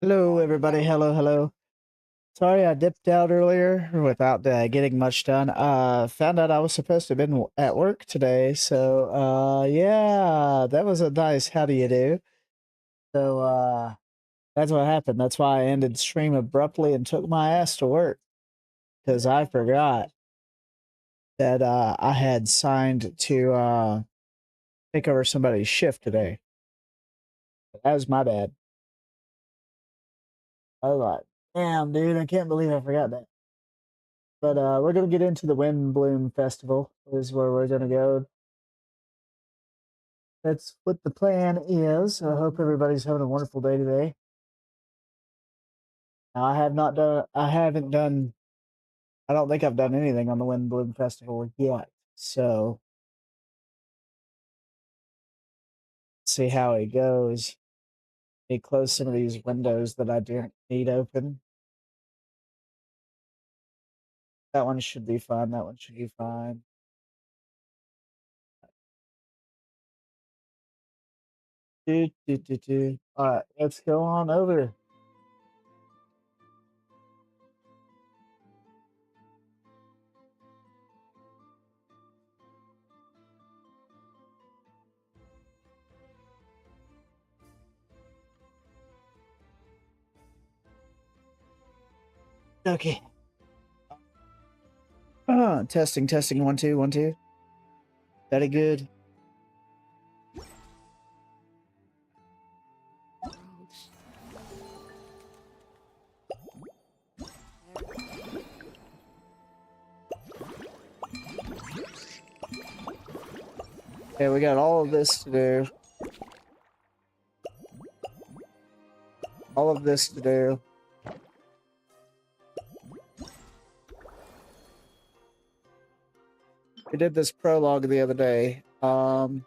Hello, everybody. Hello, hello. Sorry I dipped out earlier without getting much done. Found out I was supposed to have been at work today. So, yeah, that was a nice how do you do. So, that's what happened. That's why I ended stream abruptly and took my ass to work because I forgot that, I had signed to, take over somebody's shift today. That was my bad. I was like, damn, dude, I can't believe I forgot that. But we're gonna get into the Windblume Festival. Is where we're gonna go. That's what the plan is. I hope everybody's having a wonderful day today. I have not done. I haven't done. I don't think I've done anything on the Windblume Festival yet. So see how it goes. They close some of these windows that I didn't need open. That one should be fine. That one should be fine. All right, let's go on over. Okay. Testing, testing. 1 2 1 2. Very good. Okay, we got all of this to do. All of this to do. We did this prologue the other day. We'll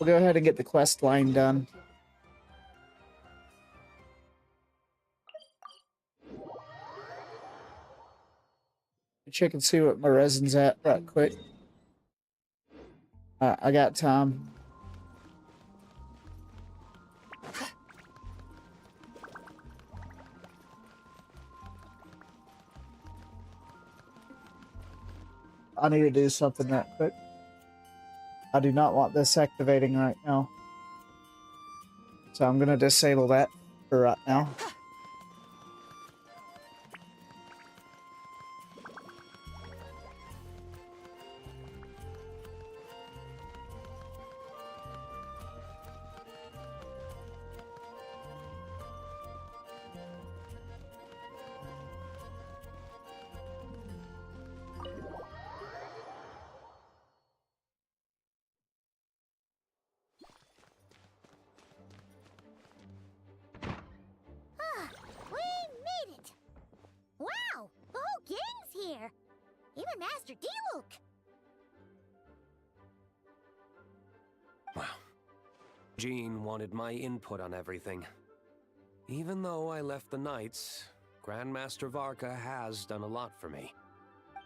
go ahead and get the quest line done. Check and see what my resin's at right quick. I got time. I need to do something right quick. I do not want this activating right now. So I'm going to disable that for right now. Here. Even Master Diluc. Wow. Jean wanted my input on everything. Even though I left the Knights, Grandmaster Varka has done a lot for me.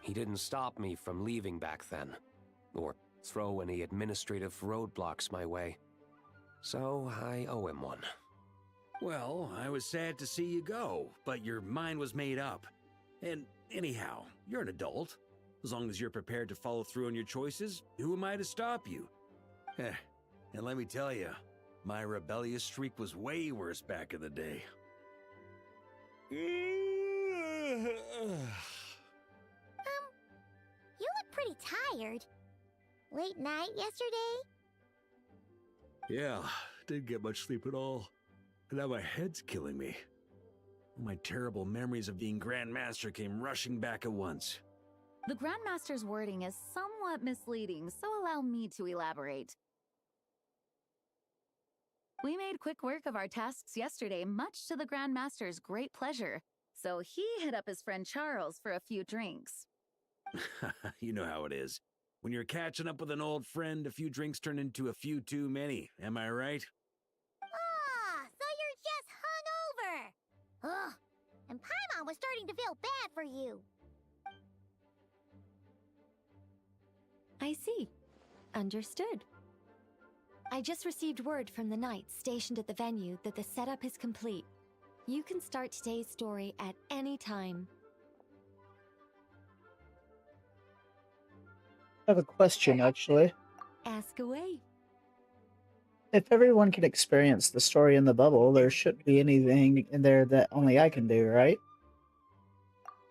He didn't stop me from leaving back then, or throw any administrative roadblocks my way. So I owe him one. Well, I was sad to see you go, but your mind was made up. And anyhow, you're an adult. As long as you're prepared to follow through on your choices, who am I to stop you? And let me tell you, my rebellious streak was way worse back in the day. You look pretty tired. Late night yesterday? Yeah, didn't get much sleep at all. And now my head's killing me. My terrible memories of being Grandmaster came rushing back at once. The Grandmaster's wording is somewhat misleading, so allow me to elaborate. We made quick work of our tasks yesterday, much to the Grandmaster's great pleasure, so he hit up his friend Charles for a few drinks. You know how it is. When you're catching up with an old friend, a few drinks turn into a few too many, am I right? Ah, so you're just hungover! Ugh, and Paimon was starting to feel bad for you. I see. Understood. I just received word from the knights stationed at the venue that the setup is complete. You can start today's story at any time. I have a question, actually. Ask away. If everyone can experience the story in the bubble, there shouldn't be anything in there that only I can do, right?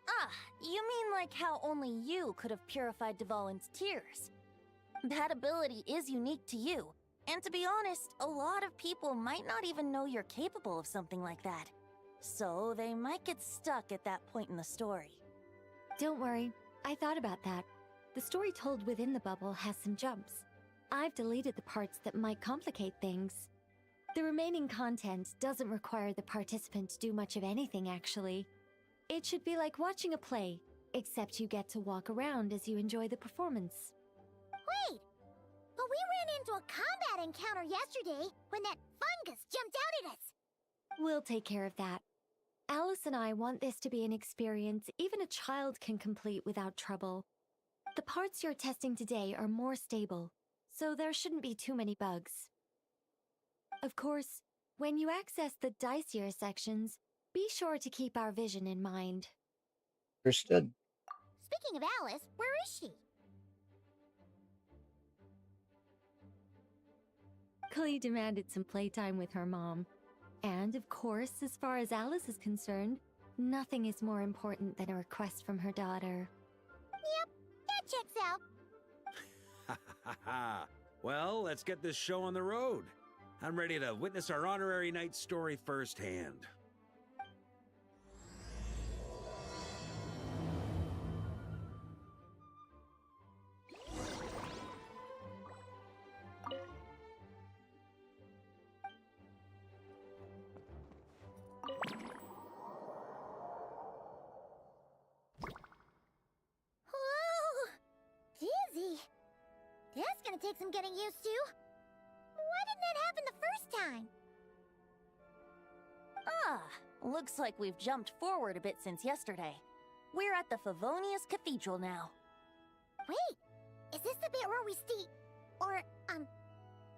Ah, you mean like how only you could have purified Dvalin's tears? That ability is unique to you. And to be honest, a lot of people might not even know you're capable of something like that. So they might get stuck at that point in the story. Don't worry, I thought about that. The story told within the bubble has some jumps. I've deleted the parts that might complicate things. The remaining content doesn't require the participant to do much of anything, actually. It should be like watching a play, except you get to walk around as you enjoy the performance. Wait! But we ran into a combat encounter yesterday when that fungus jumped out at us! We'll take care of that. Alice and I want this to be an experience even a child can complete without trouble. The parts you're testing today are more stable, so there shouldn't be too many bugs. Of course, when you access the dicier sections, be sure to keep our vision in mind. Understood. Speaking of Alice, where is she? Clee demanded some playtime with her mom. And of course, as far as Alice is concerned, nothing is more important than a request from her daughter. Yep, that checks out. Ha ha ha! Well, let's get this show on the road. I'm ready to witness our honorary knight's story firsthand. Whoa! Dizzy. That's gonna take some getting used to. Why didn't that happen the first time? Ah, looks like we've jumped forward a bit since yesterday. We're at the Favonius Cathedral now. Wait, is this the bit where we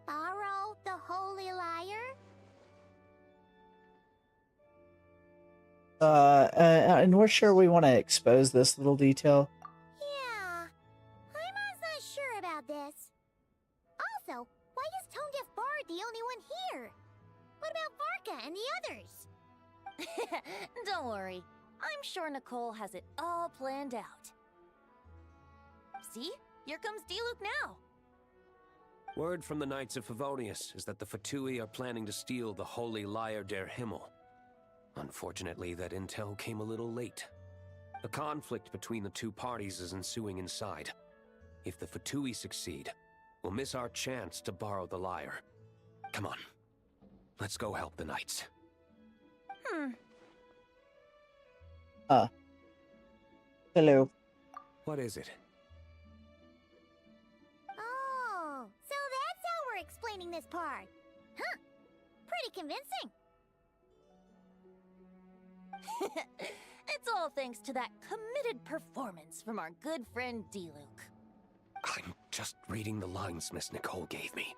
borrow the Holy Lyre? And we're sure we want to expose this little detail. Yeah, Paimon's not sure about this. Also, why is Tone Deaf Bard the only one here? What about Varka and the others? Don't worry, I'm sure Nicole has it all planned out. See? Here comes Diluc now. Word from the Knights of Favonius is that the Fatui are planning to steal the Holy Lyre der Himmel. Unfortunately, that intel came a little late. A conflict between the two parties is ensuing inside. If the Fatui succeed, we'll miss our chance to borrow the lyre. Come on, let's go help the Knights. Hello. What is it? Oh, so that's how we're explaining this part. Huh, pretty convincing. It's all thanks to that committed performance from our good friend Diluc. I'm just reading the lines Miss Nicole gave me.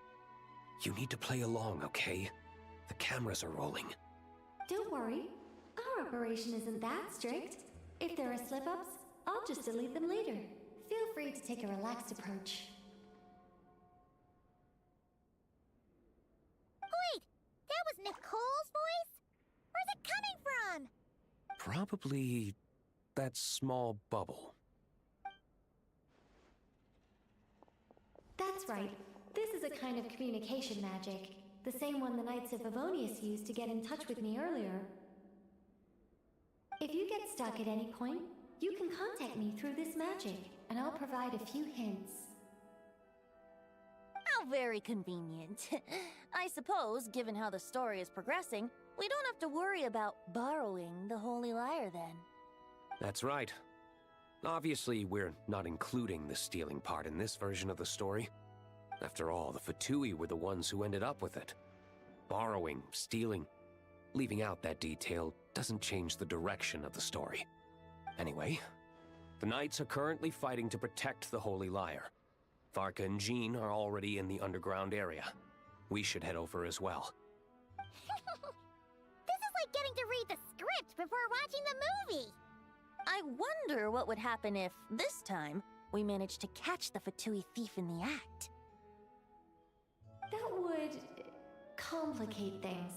You need to play along, okay? The cameras are rolling. Don't worry, our operation isn't that strict. If there are slip-ups, I'll just delete them later. Feel free to take a relaxed approach. Wait, that was Nicole's voice? Where's it coming from? Probably that small bubble. That's right. This is a kind of communication magic. The same one the Knights of Favonius used to get in touch with me earlier. If you get stuck at any point, you can contact me through this magic, and I'll provide a few hints. How very convenient. I suppose, given how the story is progressing, we don't have to worry about borrowing the Holy Lyre then. That's right. Obviously, we're not including the stealing part in this version of the story. After all, the Fatui were the ones who ended up with it. Borrowing, stealing, leaving out that detail doesn't change the direction of the story. Anyway, the Knights are currently fighting to protect the Holy Lyre. Varka and Jean are already in the underground area. We should head over as well. This is like getting to read the script before watching the movie. I wonder what would happen if, this time, we managed to catch the Fatui thief in the act. That would complicate things.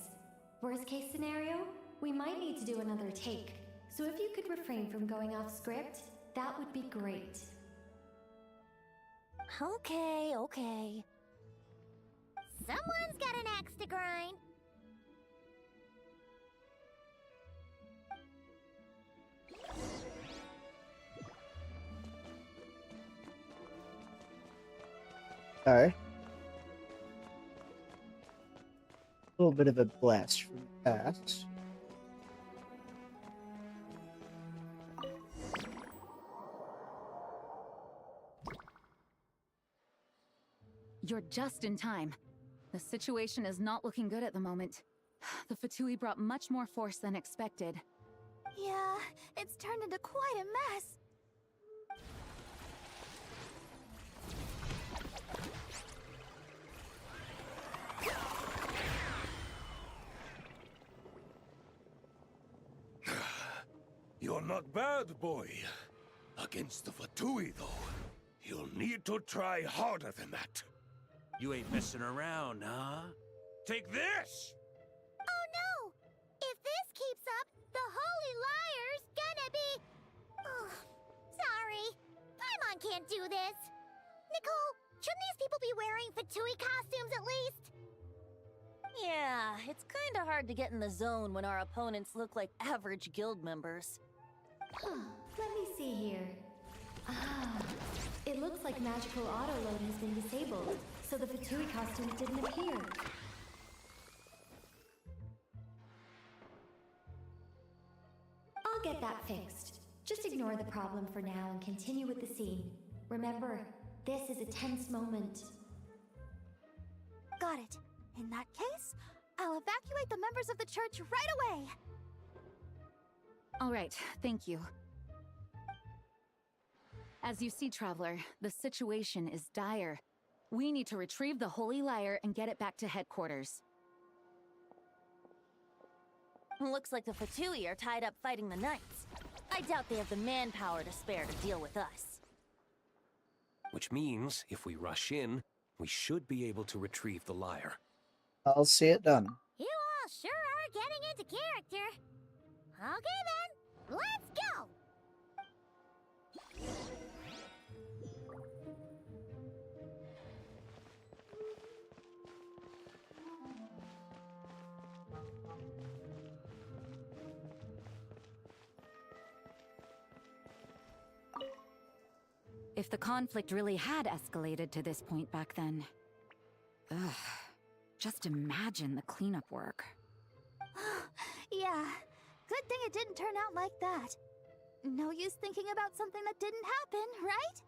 Worst case scenario, we might need to do another take. So if you could refrain from going off script, that would be great. Okay. Someone's got an axe to grind. Alright. A little bit of a blast from the past. You're just in time. The situation is not looking good at the moment. The Fatui brought much more force than expected. Yeah, it's turned into quite a mess. You're not bad, boy. Against the Fatui, though, you'll need to try harder than that. You ain't messing around, huh? Take this! Oh no! If this keeps up, the Holy Liar's gonna be... Oh, sorry. Paimon can't do this. Nicole, shouldn't these people be wearing Fatui costumes at least? Yeah, it's kinda hard to get in the zone when our opponents look like average guild members. Let me see here. It looks like magical auto-load has been disabled, so the Fatui costumes didn't appear. I'll get that fixed. Just ignore the problem for now and continue with the scene. Remember, this is a tense moment. Got it. In that case, I'll evacuate the members of the church right away. All right, thank you. As you see, Traveler, the situation is dire. We need to retrieve the Holy Lyre and get it back to headquarters. Looks like the Fatui are tied up fighting the Knights. I doubt they have the manpower to spare to deal with us. Which means, if we rush in, we should be able to retrieve the lyre. I'll see it done. You all sure are getting into character. Okay then, let's go! If the conflict really had escalated to this point back then... Ugh. Just imagine the cleanup work. Yeah, good thing it didn't turn out like that. No use thinking about something that didn't happen, right?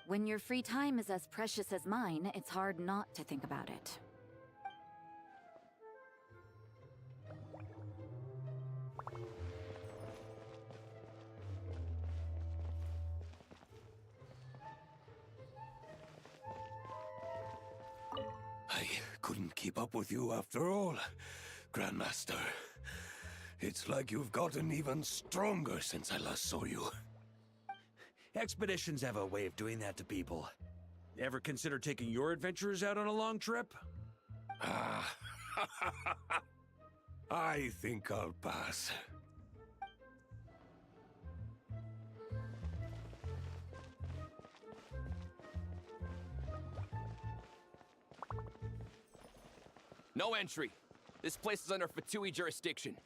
When your free time is as precious as mine, it's hard not to think about it. I couldn't keep up with you after all, Grandmaster. It's like you've gotten even stronger since I last saw you. Expeditions have a way of doing that to people. Ever consider taking your adventurers out on a long trip? Ah, I think I'll pass. No entry. This place is under Fatui jurisdiction.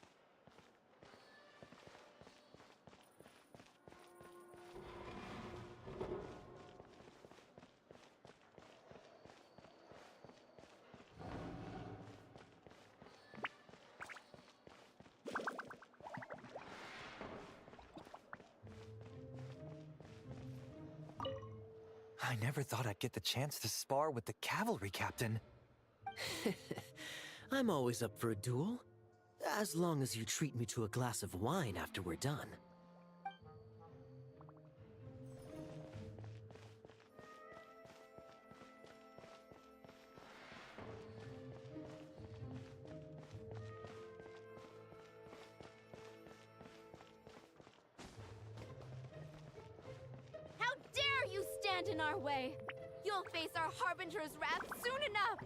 I never thought I'd get the chance to spar with the cavalry captain. I'm always up for a duel, as long as you treat me to a glass of wine after we're done. stand in our way. You'll face our Harbinger's wrath soon enough!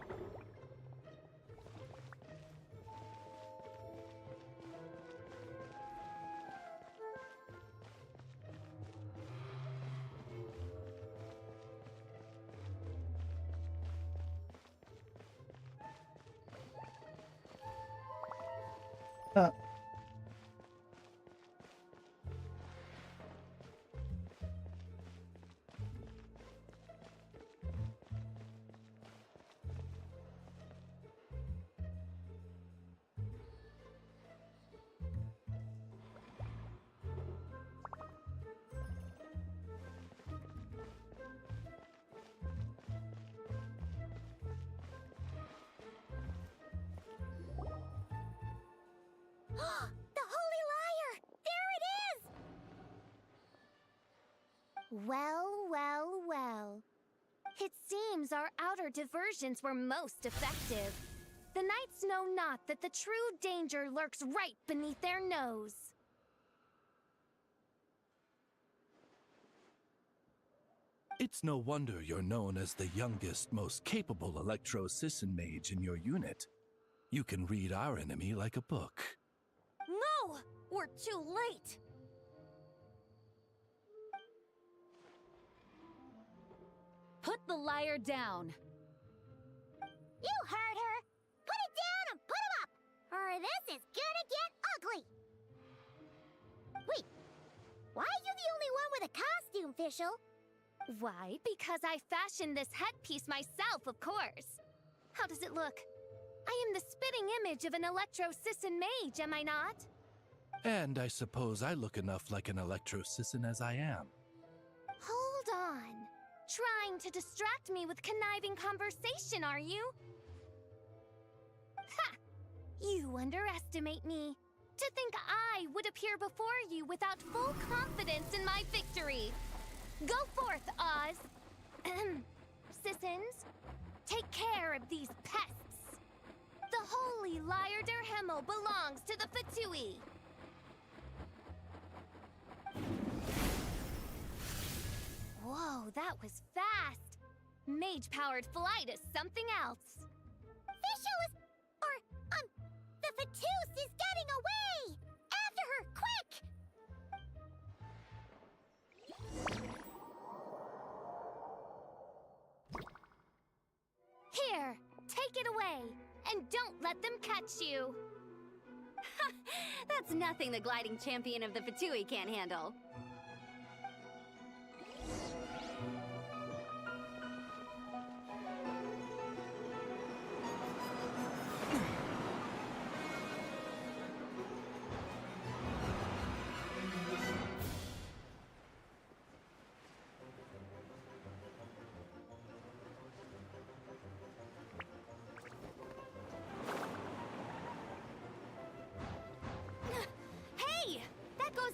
Uh. The Holy Liar! There it is! Well, well, well. It seems our outer diversions were most effective. The knights know not that the true danger lurks right beneath their nose. It's no wonder you're known as the youngest, most capable Electro-Sisson mage in your unit. You can read our enemy like a book. No! We're too late! Put the liar down. You heard her! Put it down and put him up! Or this is gonna get ugly! Wait, why are you the only one with a costume, Fischl? Why? Because I fashioned this headpiece myself, of course. How does it look? I am the spitting image of an Electro-Sisson mage, am I not? And I suppose I look enough like an Electro-Sisson as I am. Hold on. Trying to distract me with conniving conversation, are you? Ha! You underestimate me. To think I would appear before you without full confidence in my victory. Go forth, Oz. Sissons, take care of these pests. The holy Liar der Himmel belongs to the Fatui. Whoa, that was fast. Mage-powered flight is something else. Fischl is... the Fatus is getting away! After her, quick! Here, take it away, and don't let them catch you. That's nothing the gliding champion of the Fatui can't handle.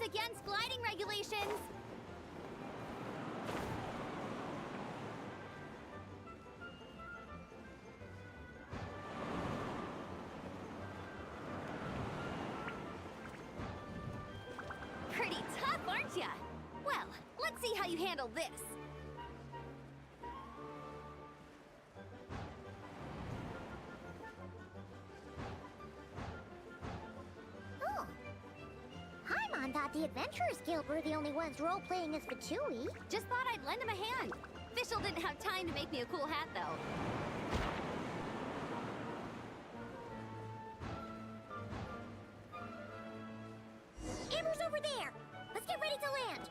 Against gliding regulations! Pretty tough, aren't ya? Well, let's see how you handle this. Thought the Adventurers Guild were the only ones role-playing as Fatui. Just thought I'd lend him a hand. Fischl didn't have time to make me a cool hat, though. Amber's over there! Let's get ready to land!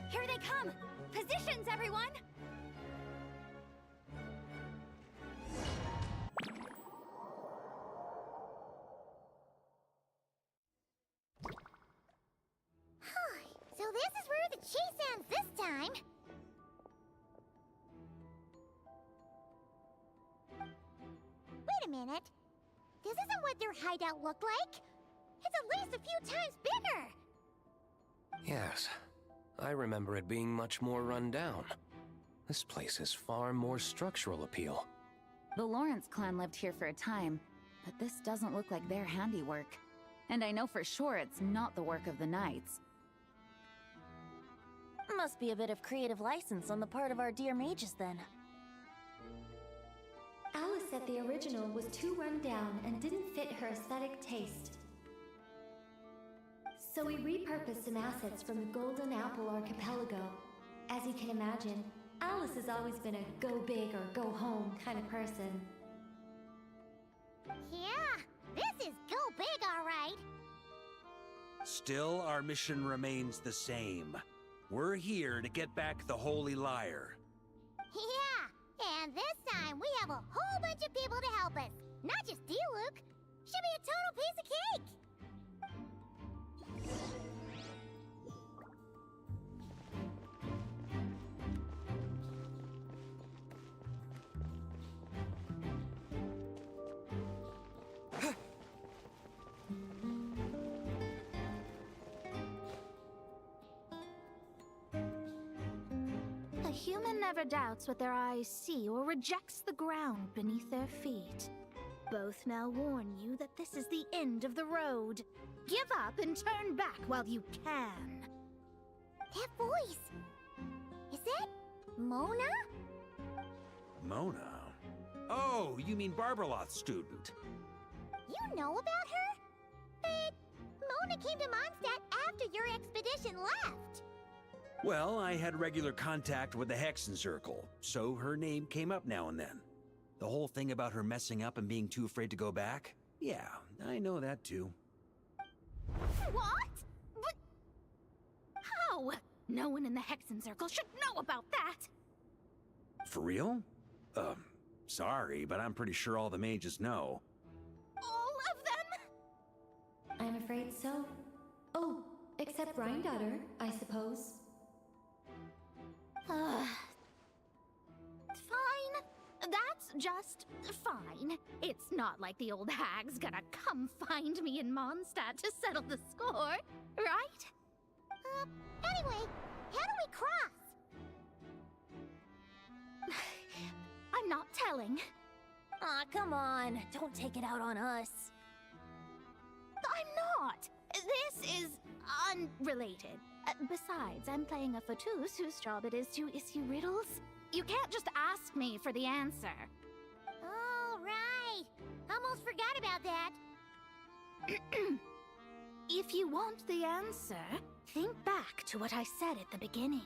Here they come! Positions, everyone! So this is where the chase ends this time! Wait a minute. This isn't what their hideout looked like! It's at least a few times bigger! Yes, I remember it being much more run down. This place has far more structural appeal. The Lawrence clan lived here for a time, but this doesn't look like their handiwork. And I know for sure it's not the work of the Knights. Must be a bit of creative license on the part of our dear mages then. Alice said the original was too run down and didn't fit her aesthetic taste. So we repurposed some assets from the Golden Apple Archipelago. As you can imagine, Alice has always been a go big or go home kind of person. Yeah, this is go big, all right. Still, our mission remains the same. We're here to get back the Holy Lyre. Yeah, and this time we have a whole bunch of people to help us. Not just you, Luke. Should be a total piece of cake. A human never doubts what their eyes see or rejects the ground beneath their feet. Both now warn you that this is the end of the road. Give up and turn back while you can. That voice. Is that Mona? Mona? Oh, you mean Barbarloth's student. You know about her? But Mona came to Mondstadt after your expedition left. Well, I had regular contact with the Hexen Circle, so her name came up now and then. The whole thing about her messing up and being too afraid to go back? Yeah, I know that too. What? But how? No one in the Hexen Circle should know about that. For real? Sorry, but I'm pretty sure all the mages know. All of them? I'm afraid so. Oh, except Rhindaughter, I suppose. Fine. That's just fine. It's not like the old hag's gonna come find me in Mondstadt to settle the score, right? Anyway, how do we cross? I'm not telling. Aw, come on. Don't take it out on us. I'm not. This is unrelated. Besides, I'm playing a Fatus whose job it is to issue riddles. You can't just ask me for the answer. All right. Almost forgot about that. If you want the answer, think back to what I said at the beginning.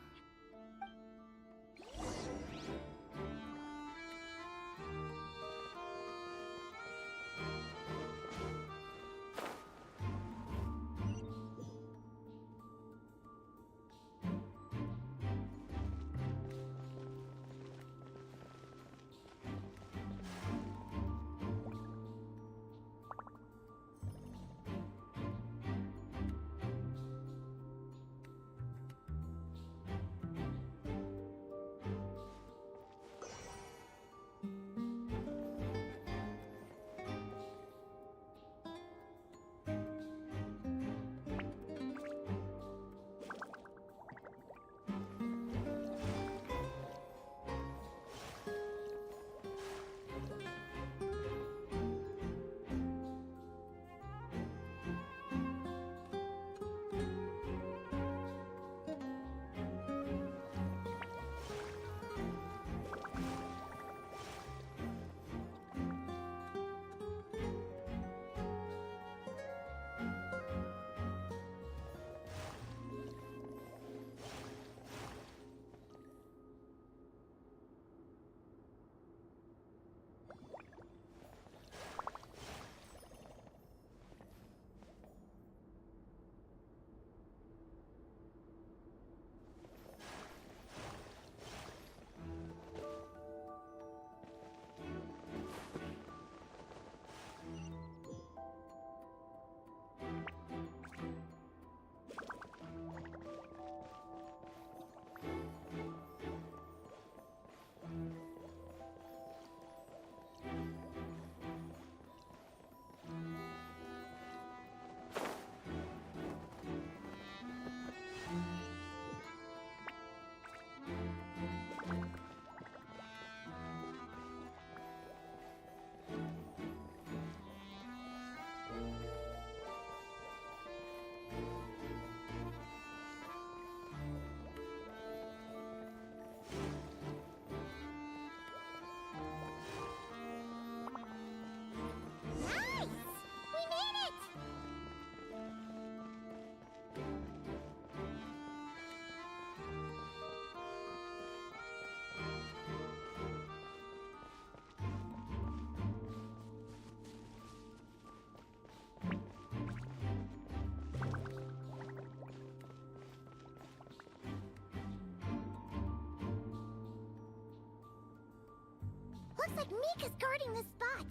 Looks like Mika's guarding this spot.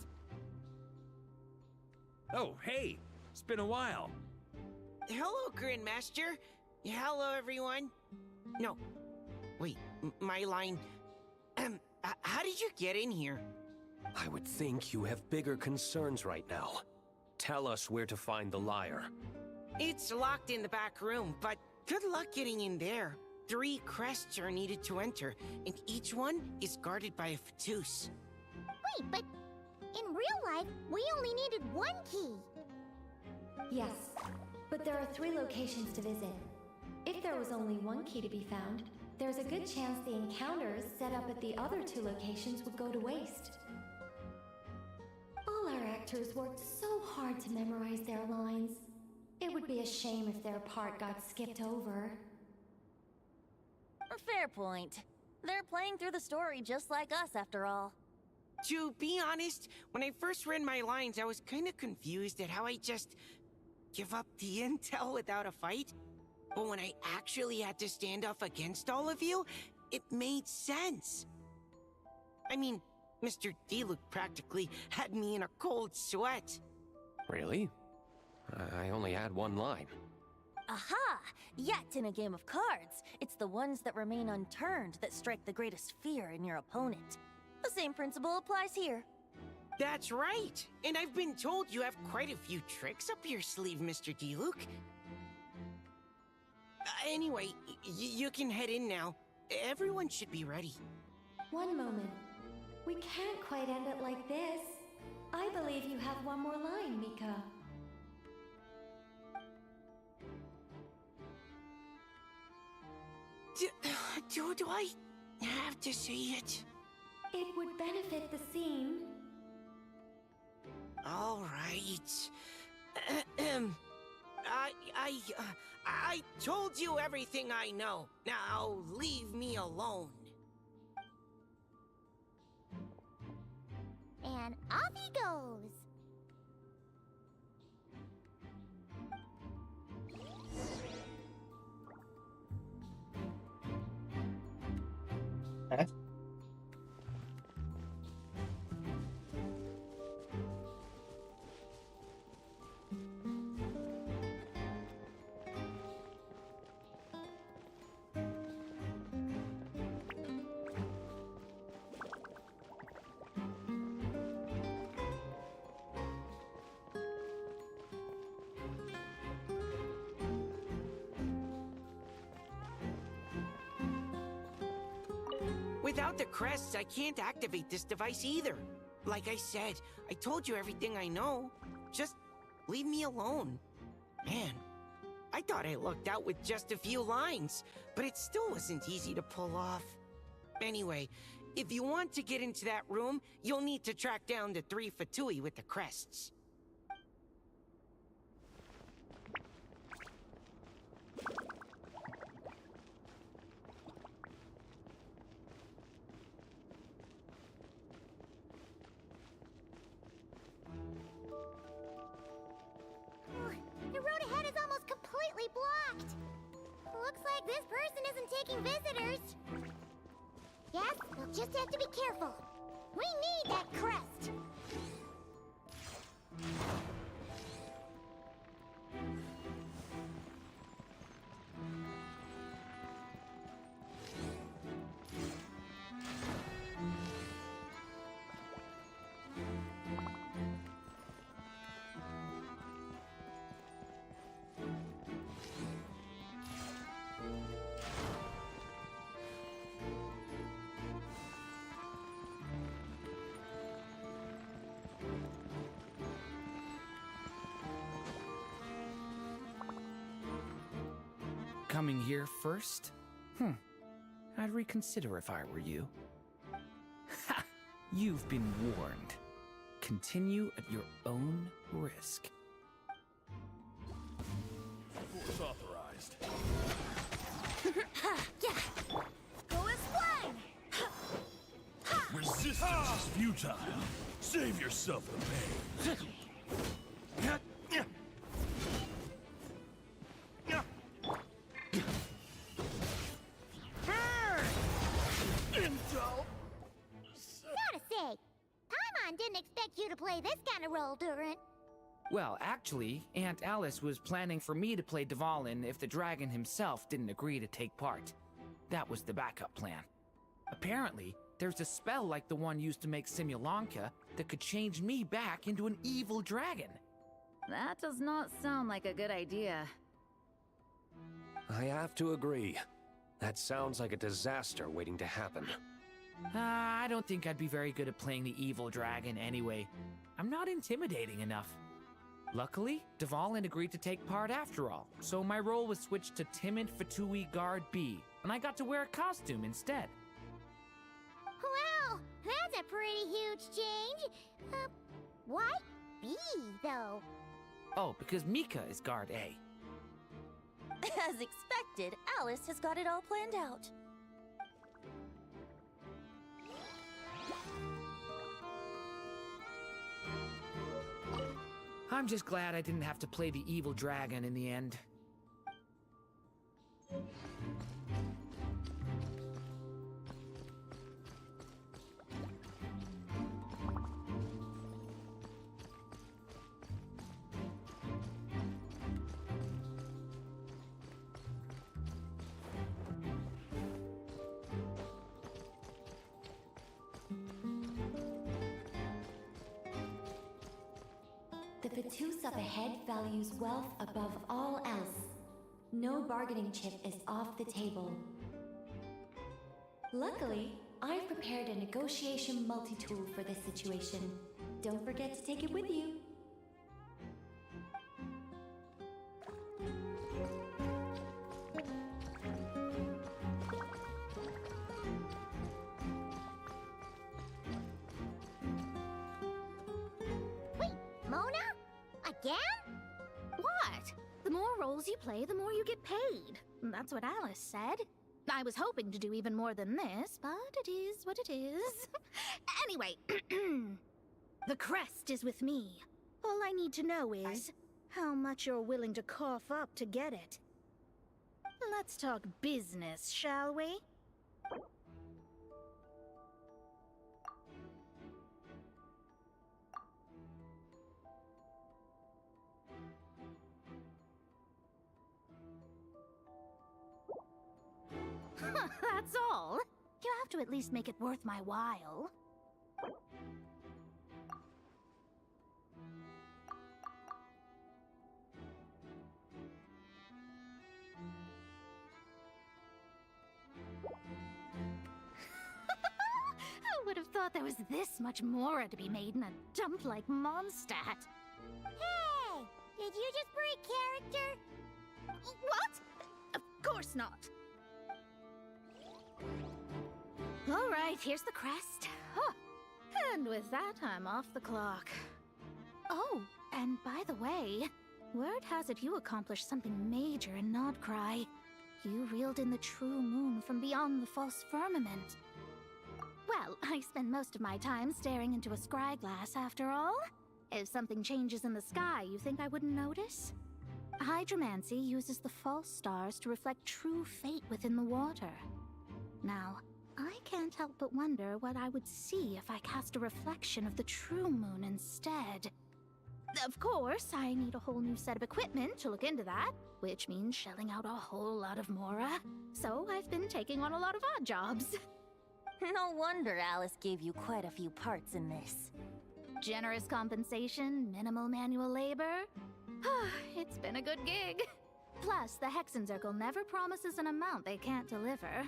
Oh, hey! It's been a while. Hello, Grandmaster. Hello, everyone. No. Wait, my line. How did you get in here? I would think you have bigger concerns right now. Tell us where to find the lyre. It's locked in the back room, but good luck getting in there. 3 crests are needed to enter, and each one is guarded by a Fatus. Wait, but in real life, we only needed 1 key. Yes, but there are 3 locations to visit. If there was only 1 key to be found, there's a good chance the encounters set up at the other 2 locations would go to waste. All our actors worked so hard to memorize their lines. It would be a shame if their part got skipped over. Fair point. They're playing through the story just like us, after all. To be honest, when I first read my lines, I was kind of confused at how I just give up the intel without a fight. But when I actually had to stand up against all of you, it made sense. I mean, Mr. Diluc practically had me in a cold sweat. Really? I only had 1 line. Aha! Yet in a game of cards, it's the ones that remain unturned that strike the greatest fear in your opponent. The same principle applies here. That's right! And I've been told you have quite a few tricks up your sleeve, Mr. Diluc. Anyway, you can head in now. Everyone should be ready. One moment. We can't quite end it like this. I believe you have 1 more line, Mika. Do I have to say it? It would benefit the scene. All right. I told you everything I know. Now leave me alone. And off he goes. Okay. Without the crests, I can't activate this device either. Like I said, I told you everything I know. Just leave me alone. Man, I thought I lucked out with just a few lines, but it still wasn't easy to pull off. Anyway, if you want to get into that room, you'll need to track down the 3 Fatui with the crests. The road ahead is almost completely blocked. Looks like this person isn't taking visitors. Yes, we'll just have to be careful. We need that crest. Coming here first? I'd reconsider if I were you. Ha! You've been warned. Continue at your own risk. Force authorized. Yeah! Go explain! Resistance is futile. Save yourself the pain. Gotta say, on, didn't expect you to play this kind of role, Durant. Well, actually, Aunt Alice was planning for me to play Dvalin if the dragon himself didn't agree to take part. That was the backup plan. Apparently, there's a spell like the one used to make Simulanka that could change me back into an evil dragon. That does not sound like a good idea. I have to agree. That sounds like a disaster waiting to happen. I don't think I'd be very good at playing the evil dragon anyway. I'm not intimidating enough. Luckily, Dvalin agreed to take part after all, so my role was switched to Timid Fatui Guard B, and I got to wear a costume instead. Wow, that's a pretty huge change. Why B, though? Oh, because Mika is Guard A. As expected, Alice has got it all planned out. I'm just glad I didn't have to play the evil dragon in the end. The Fatus up ahead values wealth above all else. No bargaining chip is off the table. Luckily, I've prepared a negotiation multi-tool for this situation. Don't forget to take it with you. Again? What? The more roles you play, the more you get paid. That's what Alice said. I was hoping to do even more than this, but it is what it is. Anyway, the crest is with me. All I need to know is how much you're willing to cough up to get it. Let's talk business, shall we? That's all. You have to at least make it worth my while. I would have thought there was this much more to be made in a dump like Mondstadt. Hey! Did you just break character? What? Of course not. All right, here's the crest. Huh. And with that, I'm off the clock. Oh, and by the way, word has it you accomplished something major in Nodcry. You reeled in the true moon from beyond the false firmament. Well, I spend most of my time staring into a scryglass after all. If something changes in the sky, you think I wouldn't notice? Hydromancy uses the false stars to reflect true fate within the water. Now, I can't help but wonder what I would see if I cast a reflection of the true moon instead. Of course, I need a whole new set of equipment to look into that, which means shelling out a whole lot of mora. So I've been taking on a lot of odd jobs. No wonder Alice gave you quite a few parts in this. Generous compensation, minimal manual labor. It's been a good gig. Plus, the Hexencircle never promises an amount they can't deliver.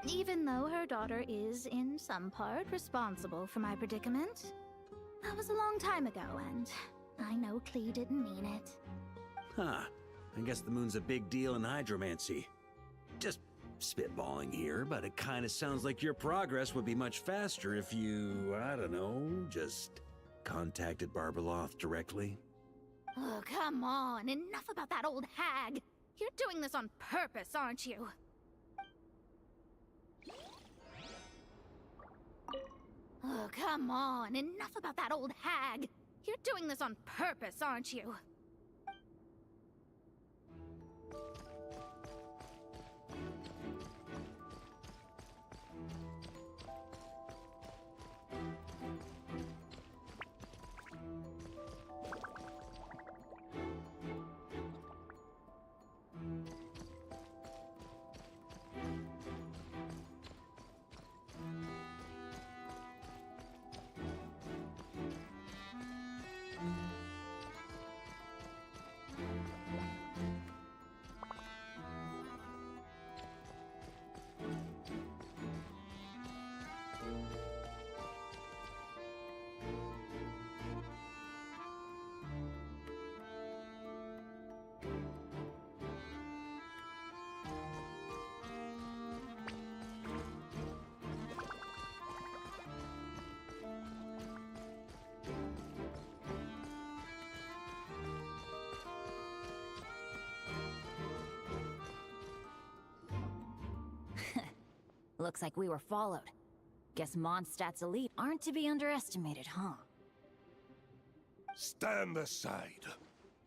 Even though her daughter is, in some part, responsible for my predicament. That was a long time ago, and I know Klee didn't mean it. Huh. I guess the moon's a big deal in hydromancy. Just spitballing here, but it kinda sounds like your progress would be much faster if you, I don't know, just contacted Barbeloth directly. Oh, come on. Enough about that old hag. You're doing this on purpose, aren't you? Oh, come on. Enough about that old hag. You're doing this on purpose, aren't you? Looks like we were followed. Guess Mondstadt's elite aren't to be underestimated, huh? Stand aside.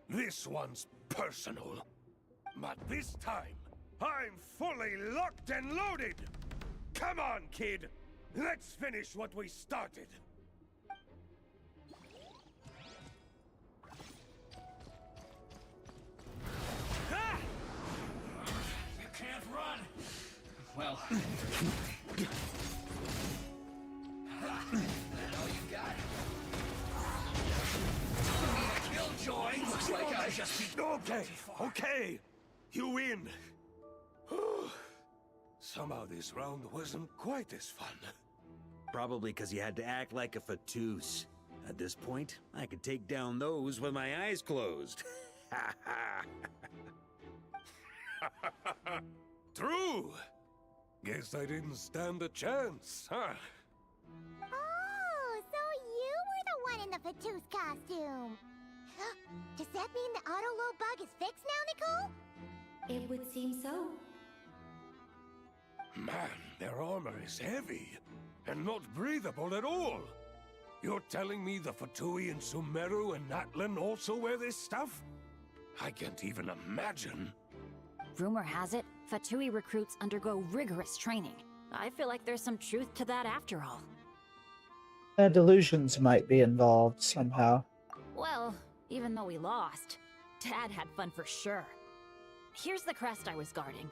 This one's personal. But this time, I'm fully locked and loaded! Come on, kid! Let's finish what we started! Ah! You can't run! Well... That all you got? You mean a killjoy? Looks like I just beat... Okay. You win. Somehow this round wasn't quite as fun. Probably because you had to act like a Fatus. At this point, I could take down those with my eyes closed. True. Guess I didn't stand a chance, huh? Oh, so you were the one in the Fatus costume. Does that mean the auto-load bug is fixed now, Nicole? It would seem so. Man, their armor is heavy, and not breathable at all. You're telling me the Fatui in Sumeru and Natlan also wear this stuff? I can't even imagine. Rumor has it, Fatui recruits undergo rigorous training. I feel like there's some truth to that after all. Delusions might be involved somehow. Well, even though we lost, Dad had fun for sure. Here's the crest I was guarding.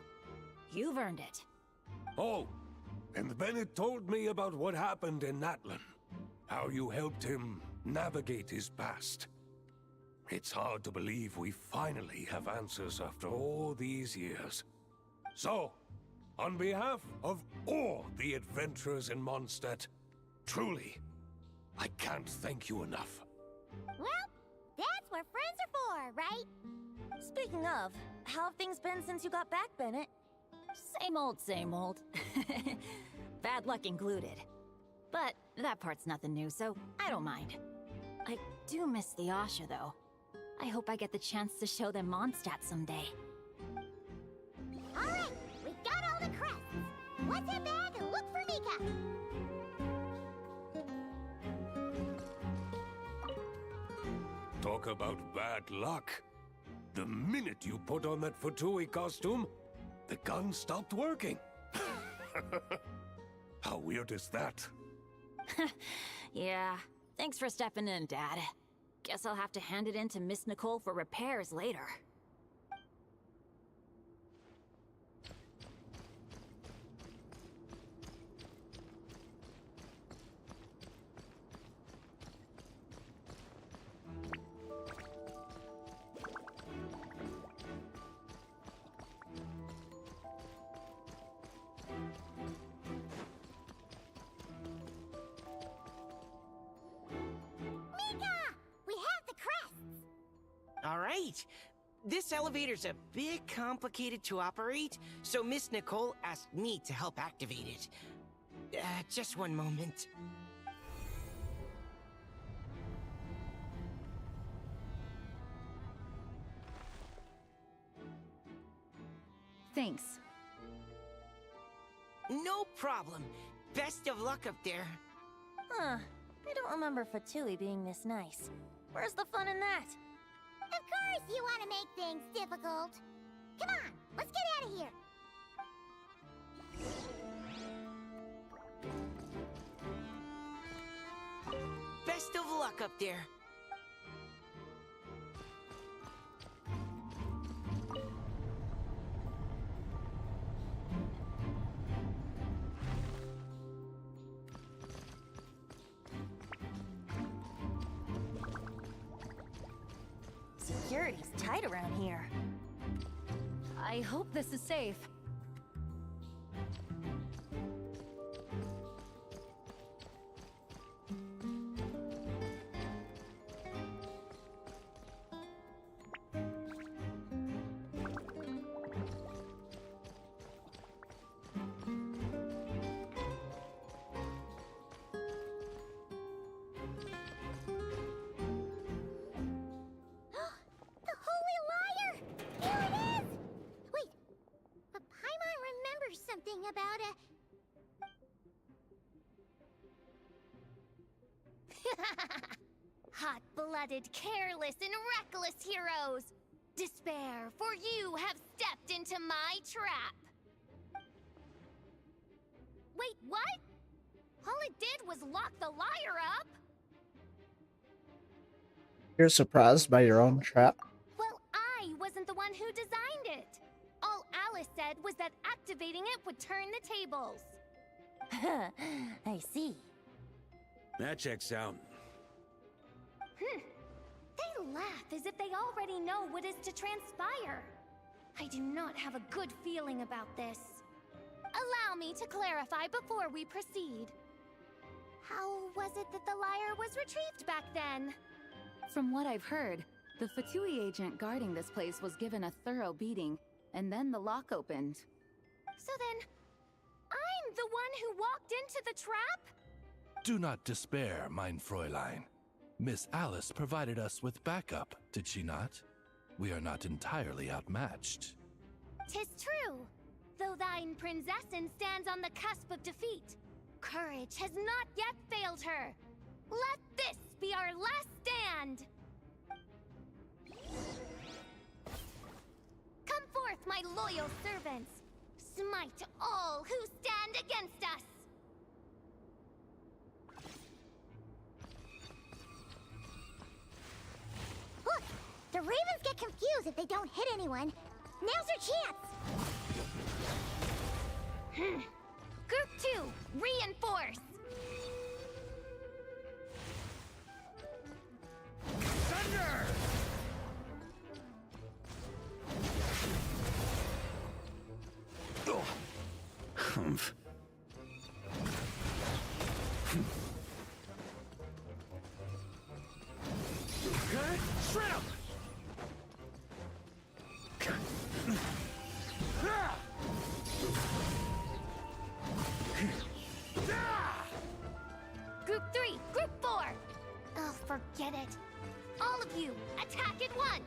You've earned it. Oh, and Bennett told me about what happened in Natlan. How you helped him navigate his past. It's hard to believe we finally have answers after all these years. So, on behalf of all the adventurers in Mondstadt, truly, I can't thank you enough. Well, that's what friends are for, right? Speaking of, how have things been since you got back, Bennett? Same old, same old. Bad luck included. But that part's nothing new, so I don't mind. I do miss the Asha, though. I hope I get the chance to show them Mondstadt someday. Alright, we got all the crests. Let's head back and look for Mika. Talk about bad luck. The minute you put on that Fatui costume, the gun stopped working. How weird is that? Yeah, thanks for stepping in, Dad. Guess I'll have to hand it in to Miss Nicole for repairs later. All right. This elevator's a bit complicated to operate, so Miss Nicole asked me to help activate it. Just one moment. Thanks. No problem. Best of luck up there. Huh. I don't remember Fatui being this nice. Where's the fun in that? Of course you want to make things difficult. Come on, let's get out of here. Best of luck up there. Security's tight around here. I hope this is safe. Hot-blooded, careless, and reckless heroes! Despair, for you have stepped into my trap! Wait, what? All it did was lock the liar up? You're surprised by your own trap? Well, I wasn't the one who designed it. All Alice said was that activating it would turn the tables. I see. That checks out. They laugh as if they already know what is to transpire. I do not have a good feeling about this. Allow me to clarify before we proceed. How was it that the lyre was retrieved back then? From what I've heard, the Fatui agent guarding this place was given a thorough beating, and then the lock opened. So then, I'm the one who walked into the trap? Do not despair, mein Fräulein. Miss Alice provided us with backup, did she not? We are not entirely outmatched. 'Tis true. Though thine Prinzessin stands on the cusp of defeat, courage has not yet failed her. Let this be our last stand! Come forth, my loyal servants! Smite all who stand against us! Look! The ravens get confused if they don't hit anyone. Now's your chance! Group 2, reinforce! Thunder! Humph. Shred him! Group 3, Group 4! Oh, forget it. All of you, attack at once!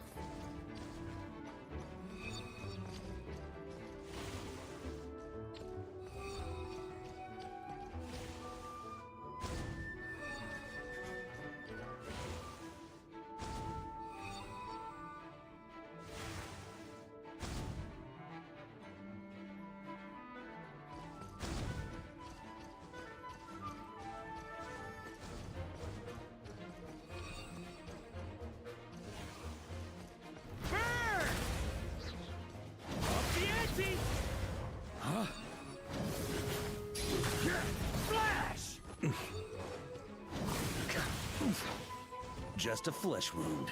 Just a flesh wound.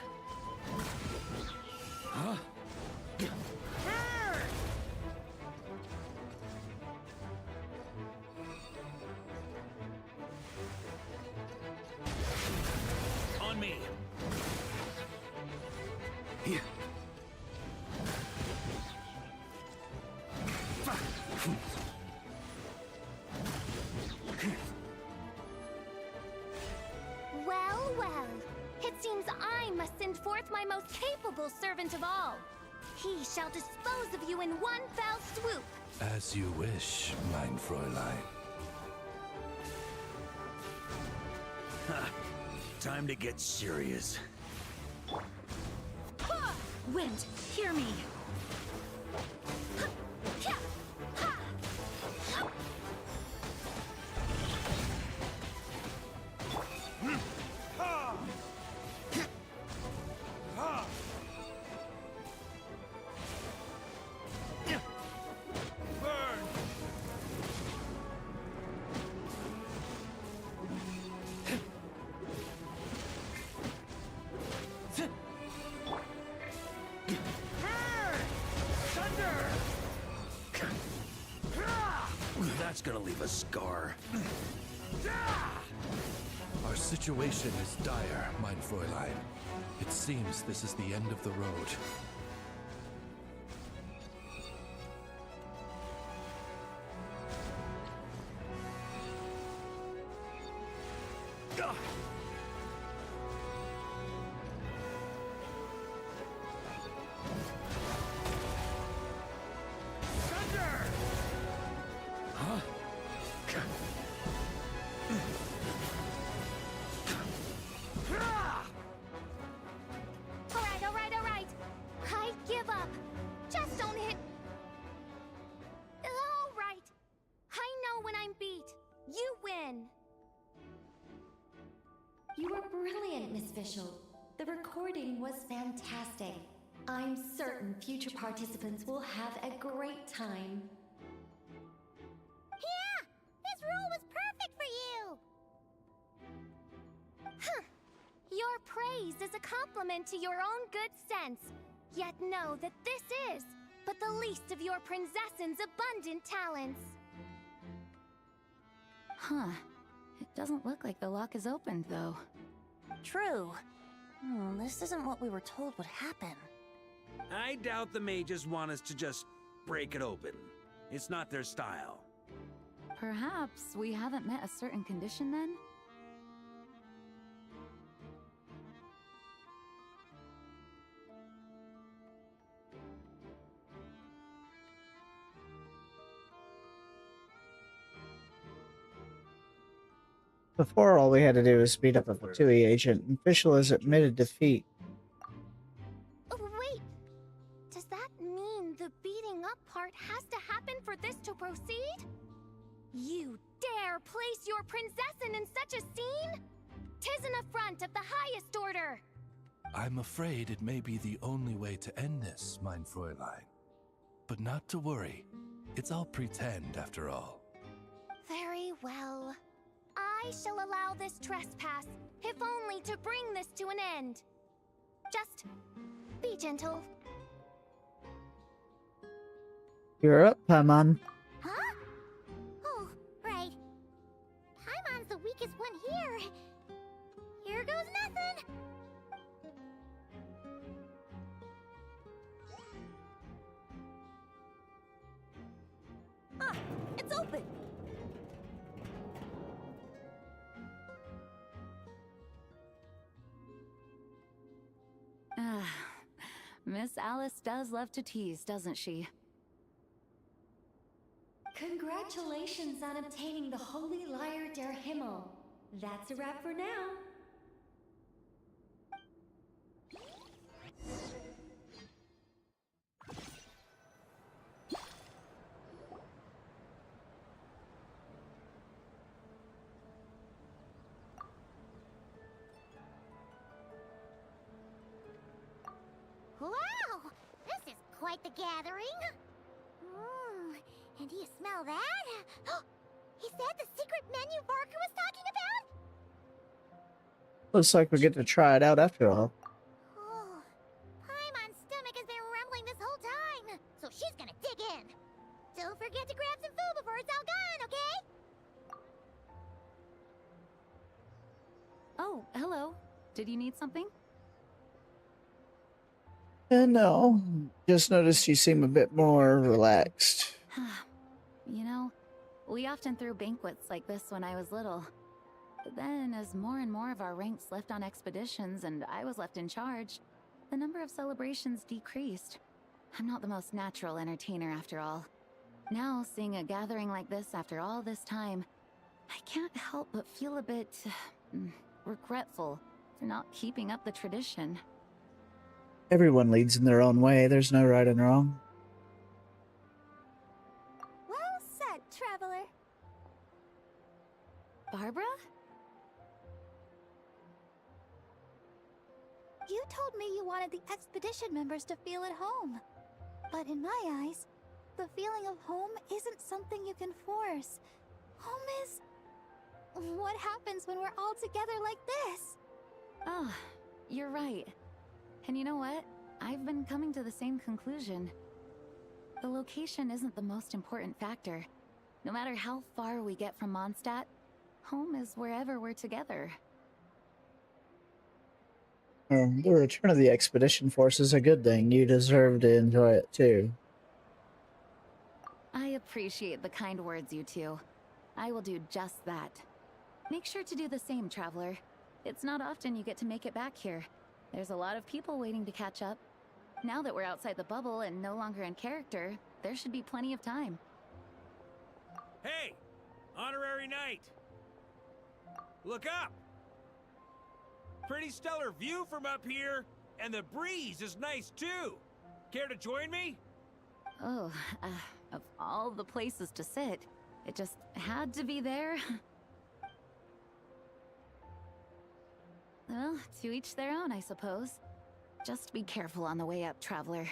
Huh? On me. Here. Well, well. It seems I must send forth my most capable servant of all. He shall dispose of you in one fell swoop. As you wish, mein Fräulein. Ha. Time to get serious. Wind, hear me. That's gonna leave a scar. Our situation is dire, mein Fräulein. It seems this is the end of the road. Alright. I give up. Just don't hit. Alright. I know when I'm beat. You win. You were brilliant, Miss Fischl. The recording was fantastic. I'm certain future participants will have a great time. Yeah! This role was perfect for you! Huh. Your praise is a compliment to your own good sense. Yet know that this is but the least of your princess's abundant talents. Huh. It doesn't look like the lock is opened, though. True. This isn't what we were told would happen. I doubt the mages want us to just break it open. It's not their style. Perhaps we haven't met a certain condition then? Before, all we had to do was beat up a Fatui agent, and Fischl has admitted defeat. Oh, wait! Does that mean the beating up part has to happen for this to proceed? You dare place your princessin in such a scene? 'Tis an affront of the highest order! I'm afraid it may be the only way to end this, mein Fräulein. But not to worry. It's all pretend, after all. Very well. I shall allow this trespass, if only to bring this to an end. Just be gentle. You're up, Paimon. Huh? Oh, right. Paimon's the weakest one here. Here goes nothing. Ah, it's open! Miss Alice does love to tease, doesn't she? Congratulations on obtaining the Holy Lyre der Himmel. That's a wrap for now. Wow! This is quite the gathering. And do you smell that? Is that the secret menu Varka was talking about? Looks like we get to try it out after all. Oh, Paimon's stomach has been rumbling this whole time, so she's gonna dig in. Don't forget to grab some food before it's all gone, okay? Oh, hello. Did you need something? No, just noticed you seem a bit more relaxed. You know, we often threw banquets like this when I was little. But then, as more and more of our ranks left on expeditions and I was left in charge, the number of celebrations decreased. I'm not the most natural entertainer after all. Now, seeing a gathering like this after all this time, I can't help but feel a bit regretful for not keeping up the tradition. Everyone leads in their own way. There's no right and wrong. Well said, traveler. Barbara? You told me you wanted the expedition members to feel at home. But in my eyes, the feeling of home isn't something you can force. Home is... what happens when we're all together like this? Oh, you're right. And you know what? I've been coming to the same conclusion. The location isn't the most important factor. No matter how far we get from Mondstadt, home is wherever we're together. The return of the expedition force is a good thing. You deserve to enjoy it too. I appreciate the kind words, you two. I will do just that. Make sure to do the same, traveler. It's not often you get to make it back here. There's a lot of people waiting to catch up. Now that we're outside the bubble and no longer in character, there should be plenty of time. Hey! Honorary Knight! Look up! Pretty stellar view from up here, and the breeze is nice too. Care to join me? Oh, of all the places to sit, it just had to be there. Well, to each their own, I suppose. Just be careful on the way up, traveler.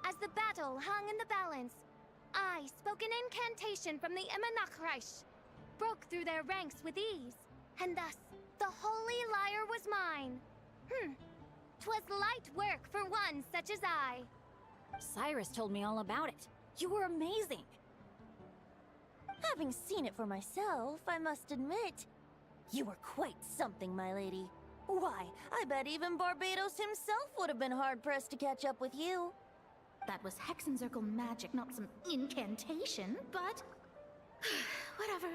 As the battle hung in the balance, I spoke an incantation from the Emenachreich, broke through their ranks with ease, and thus the holy lyre was mine. 'Twas light work for one such as I. Cyrus told me all about it. You were amazing. Having seen it for myself, I must admit, you were quite something, my lady. Why, I bet even Barbados himself would have been hard-pressed to catch up with you. That was Hexencircle magic, not some incantation, but... whatever.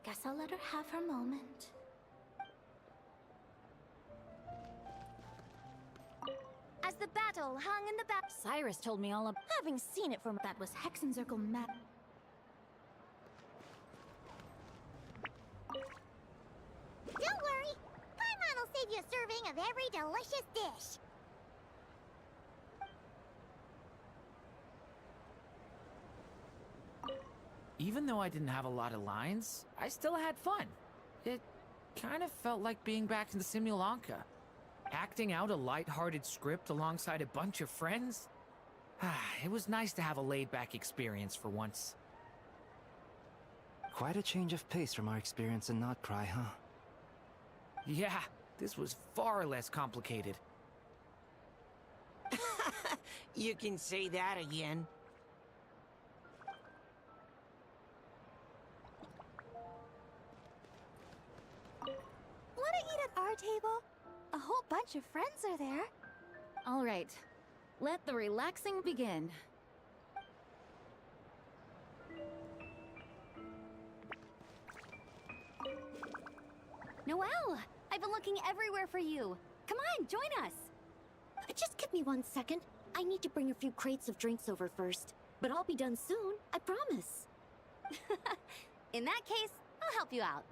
Guess I'll let her have her moment. As the battle hung in the Cyrus told me all about... Having seen it from... That was Hexencircle magic. Don't worry! Paimon will save you a serving of every delicious dish. Even though I didn't have a lot of lines, I still had fun. It kind of felt like being back in the Simulanka. Acting out a light-hearted script alongside a bunch of friends. It was nice to have a laid-back experience for once. Quite a change of pace from our experience in Notcry, huh? Yeah, this was far less complicated. You can say that again. Wanna eat at our table? A whole bunch of friends are there. All right, let the relaxing begin. Noelle! I've been looking everywhere for you. Come on, join us. Just give me 1 second. I need to bring a few crates of drinks over first. But I'll be done soon, I promise. In that case, I'll help you out.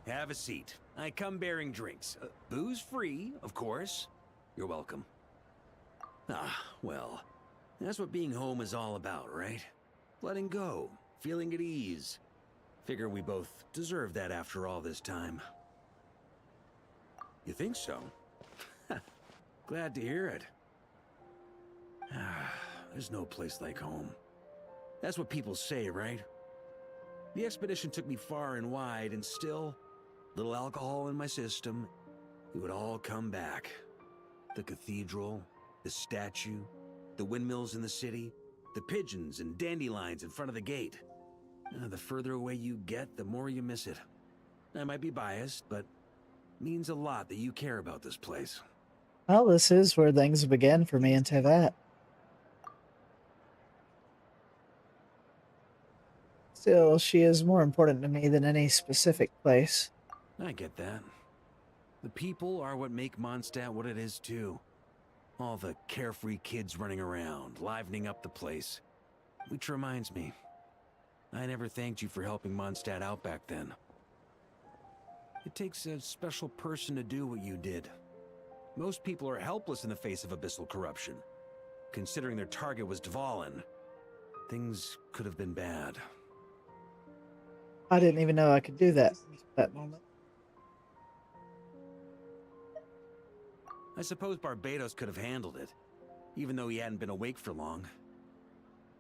Have a seat. I come bearing drinks. Booze free, of course. You're welcome. Ah, well, that's what being home is all about, right? Letting go, feeling at ease. Figure we both deserve that after all this time. You think so? Glad to hear it. There's no place like home. That's what people say, right? The expedition took me far and wide, and still, little alcohol in my system, it would all come back. The cathedral, the statue, the windmills in the city, the pigeons and dandelions in front of the gate. The further away you get, the more you miss it. I might be biased, but it means a lot that you care about this place. Well, this is where things began for me in Tevat. Still, she is more important to me than any specific place. I get that. The people are what make Mondstadt what it is, too. All the carefree kids running around, livening up the place. Which reminds me, I never thanked you for helping Mondstadt out back then. It takes a special person to do what you did. Most people are helpless in the face of abyssal corruption. considering their target was Dvalin. Things could have been bad. I didn't even know I could do that at that moment. I suppose Barbados could have handled it, even though he hadn't been awake for long.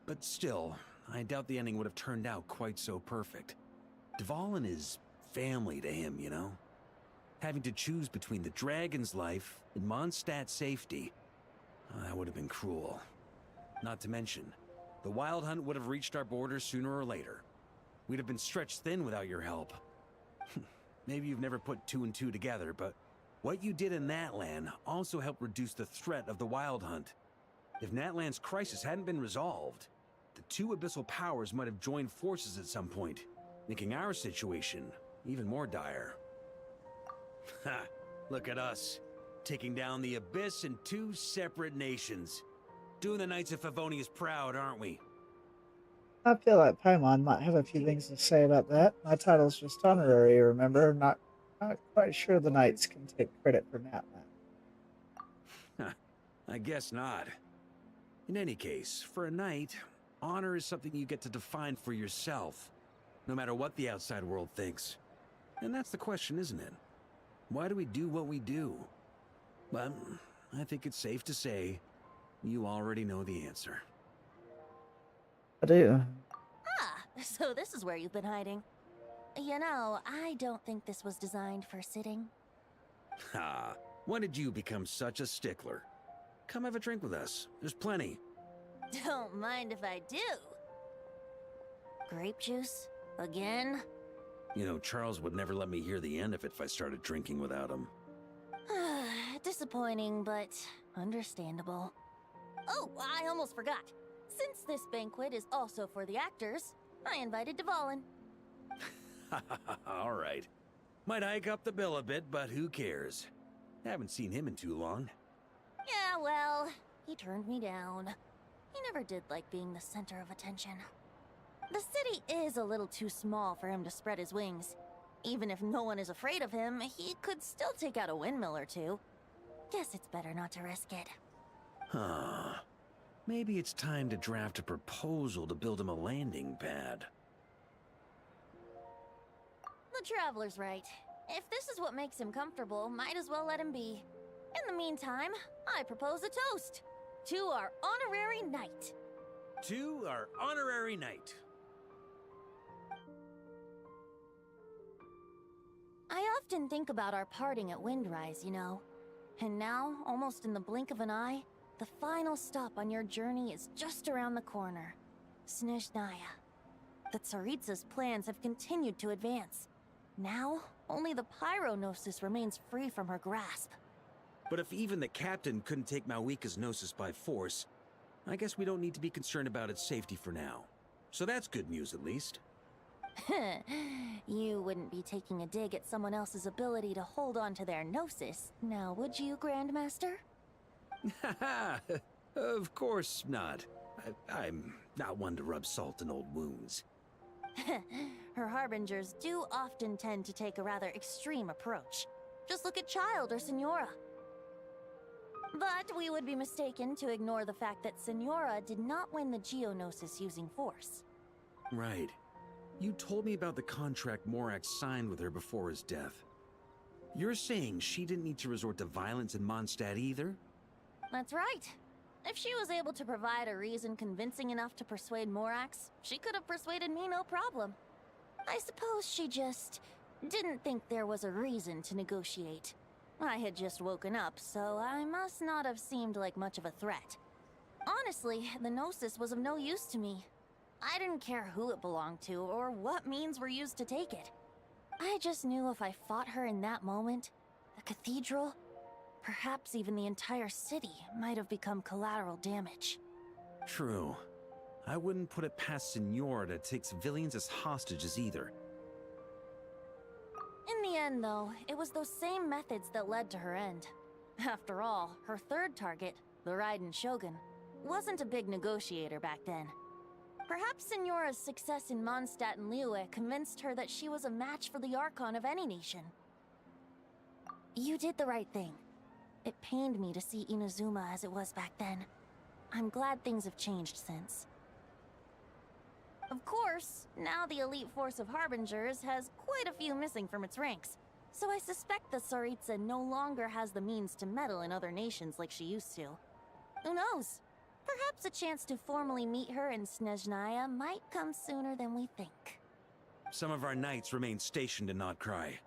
But still, I doubt the ending would have turned out quite so perfect. Dvalin is family to him, you know? Having to choose between the dragon's life and Mondstadt's safety, that would have been cruel. Not to mention, the Wild Hunt would have reached our borders sooner or later. We'd have been stretched thin without your help. Maybe you've never put two and two together, but what you did in Natlan also helped reduce the threat of the Wild Hunt. If Natlan's crisis hadn't been resolved, the two abyssal powers might have joined forces at some point, making our situation even more dire. Ha! Look at us, taking down the Abyss in two separate nations. Doing the Knights of Favonius proud, aren't we? I feel like Paimon might have a few things to say about that. My title's just honorary, remember? Not quite sure the Knights can take credit for that. I guess not. In any case, for a knight, honor is something you get to define for yourself, no matter what the outside world thinks. And that's the question, isn't it? Why do we do what we do? Well, I think it's safe to say you already know the answer. I do. Ah, so this is where you've been hiding. You know, I don't think this was designed for sitting. Ha! When did you become such a stickler? Come have a drink with us. There's plenty. Don't mind if I do. Grape juice? Again? You know, Charles would never let me hear the end of it if I started drinking without him. Disappointing, but understandable. Oh, I almost forgot. Since this banquet is also for the actors, I invited Dvalin. All right. Might hike up the bill a bit, but who cares? Haven't seen him in too long. Yeah, well, he turned me down. He never did like being the center of attention. The city is a little too small for him to spread his wings. Even if no one is afraid of him, he could still take out a windmill or two. Guess it's better not to risk it. Huh. Maybe it's time to draft a proposal to build him a landing pad. The Traveler's right. If this is what makes him comfortable, might as well let him be. In the meantime, I propose a toast. To our honorary knight. To our honorary knight. I often think about our parting at Windrise, you know. And now, almost in the blink of an eye, the final stop on your journey is just around the corner. Snezhnaya. The Tsaritsa's plans have continued to advance. Now, only the Pyronosis remains free from her grasp. But if even the captain couldn't take Malwika's Gnosis by force, I guess we don't need to be concerned about its safety for now. So that's good news, at least. You wouldn't be taking a dig at someone else's ability to hold on to their Gnosis, now would you, Grandmaster? Haha, of course not. I'm not one to rub salt in old wounds. Her harbingers do often tend to take a rather extreme approach. Just look at Child or Signora. But we would be mistaken to ignore the fact that Signora did not win the Geonosis using force. Right. You told me about the contract Morax signed with her before his death. You're saying she didn't need to resort to violence in Mondstadt either? That's right. If she was able to provide a reason convincing enough to persuade Morax, she could have persuaded me no problem. I suppose she just didn't think there was a reason to negotiate. I had just woken up, so I must not have seemed like much of a threat. Honestly, the Gnosis was of no use to me. I didn't care who it belonged to or what means were used to take it. I just knew if I fought her in that moment, the cathedral, perhaps even the entire city, might have become collateral damage. True. I wouldn't put it past Signora to take civilians as hostages either. In the end, though, it was those same methods that led to her end. After all, her third target, the Raiden Shogun, wasn't a big negotiator back then. Perhaps Signora's success in Mondstadt and Liyue convinced her that she was a match for the Archon of any nation. You did the right thing. It pained me to see Inazuma as it was back then. I'm glad things have changed since. Of course, now the elite force of Harbingers has quite a few missing from its ranks, so I suspect the Tsaritsa no longer has the means to meddle in other nations like she used to. Who knows? Perhaps a chance to formally meet her in Snezhnaya might come sooner than we think. Some of our knights remain stationed in Notcry.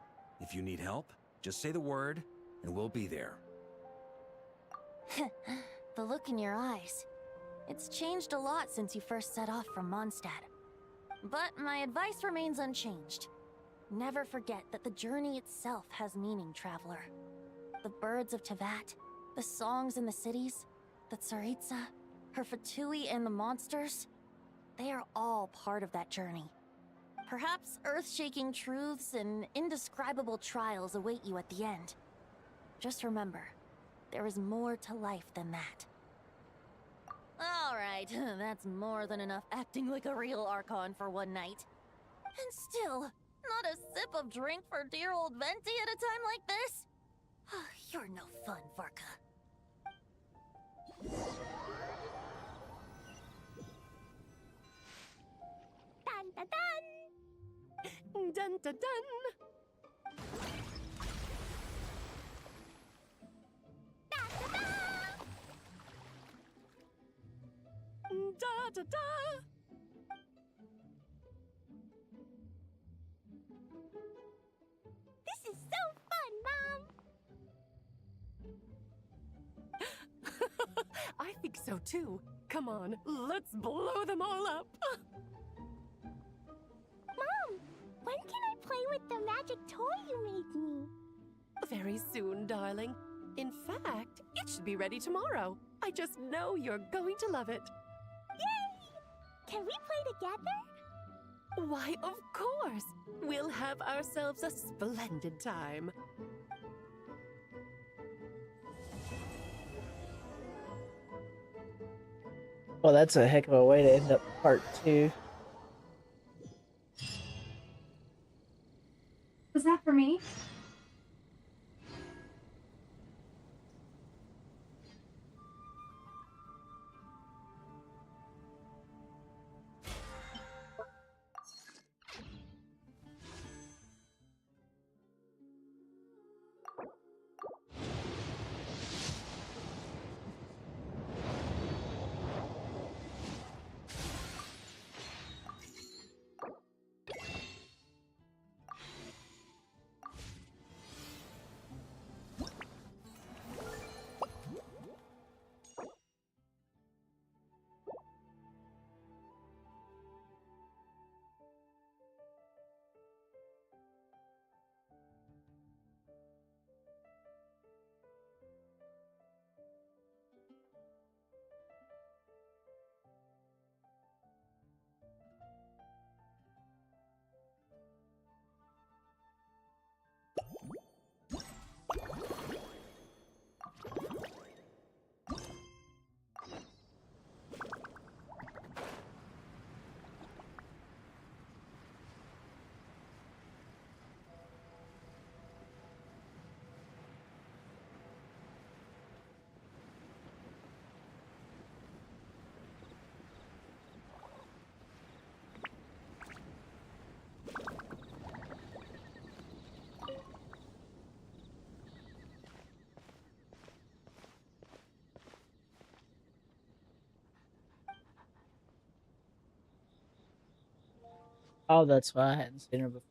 If you need help, just say the word, and we'll be there. The look in your eyes. It's changed a lot since you first set off from Mondstadt. But my advice remains unchanged. Never forget that the journey itself has meaning, traveler. The birds of Tevat, the songs in the cities, the Tsaritsa, her Fatui and the monsters, they are all part of that journey. Perhaps earth-shaking truths and indescribable trials await you at the end. Just remember, there is more to life than that. Alright, that's more than enough acting like a real Archon for one night. And still, not a sip of drink for dear old Venti at a time like this? You're no fun, Varka. Dun dun dun! Dun dun dun! Da da da! This is so fun, Mom! I think so too. Come on, let's blow them all up. Mom, when can I play with the magic toy you made me? Very soon, darling. In fact, it should be ready tomorrow. I just know you're going to love it. Yay! Can we play together? Why, of course! We'll have ourselves a splendid time. Well, that's a heck of a way to end up part 2. Was that for me? Oh, that's why I hadn't seen her before.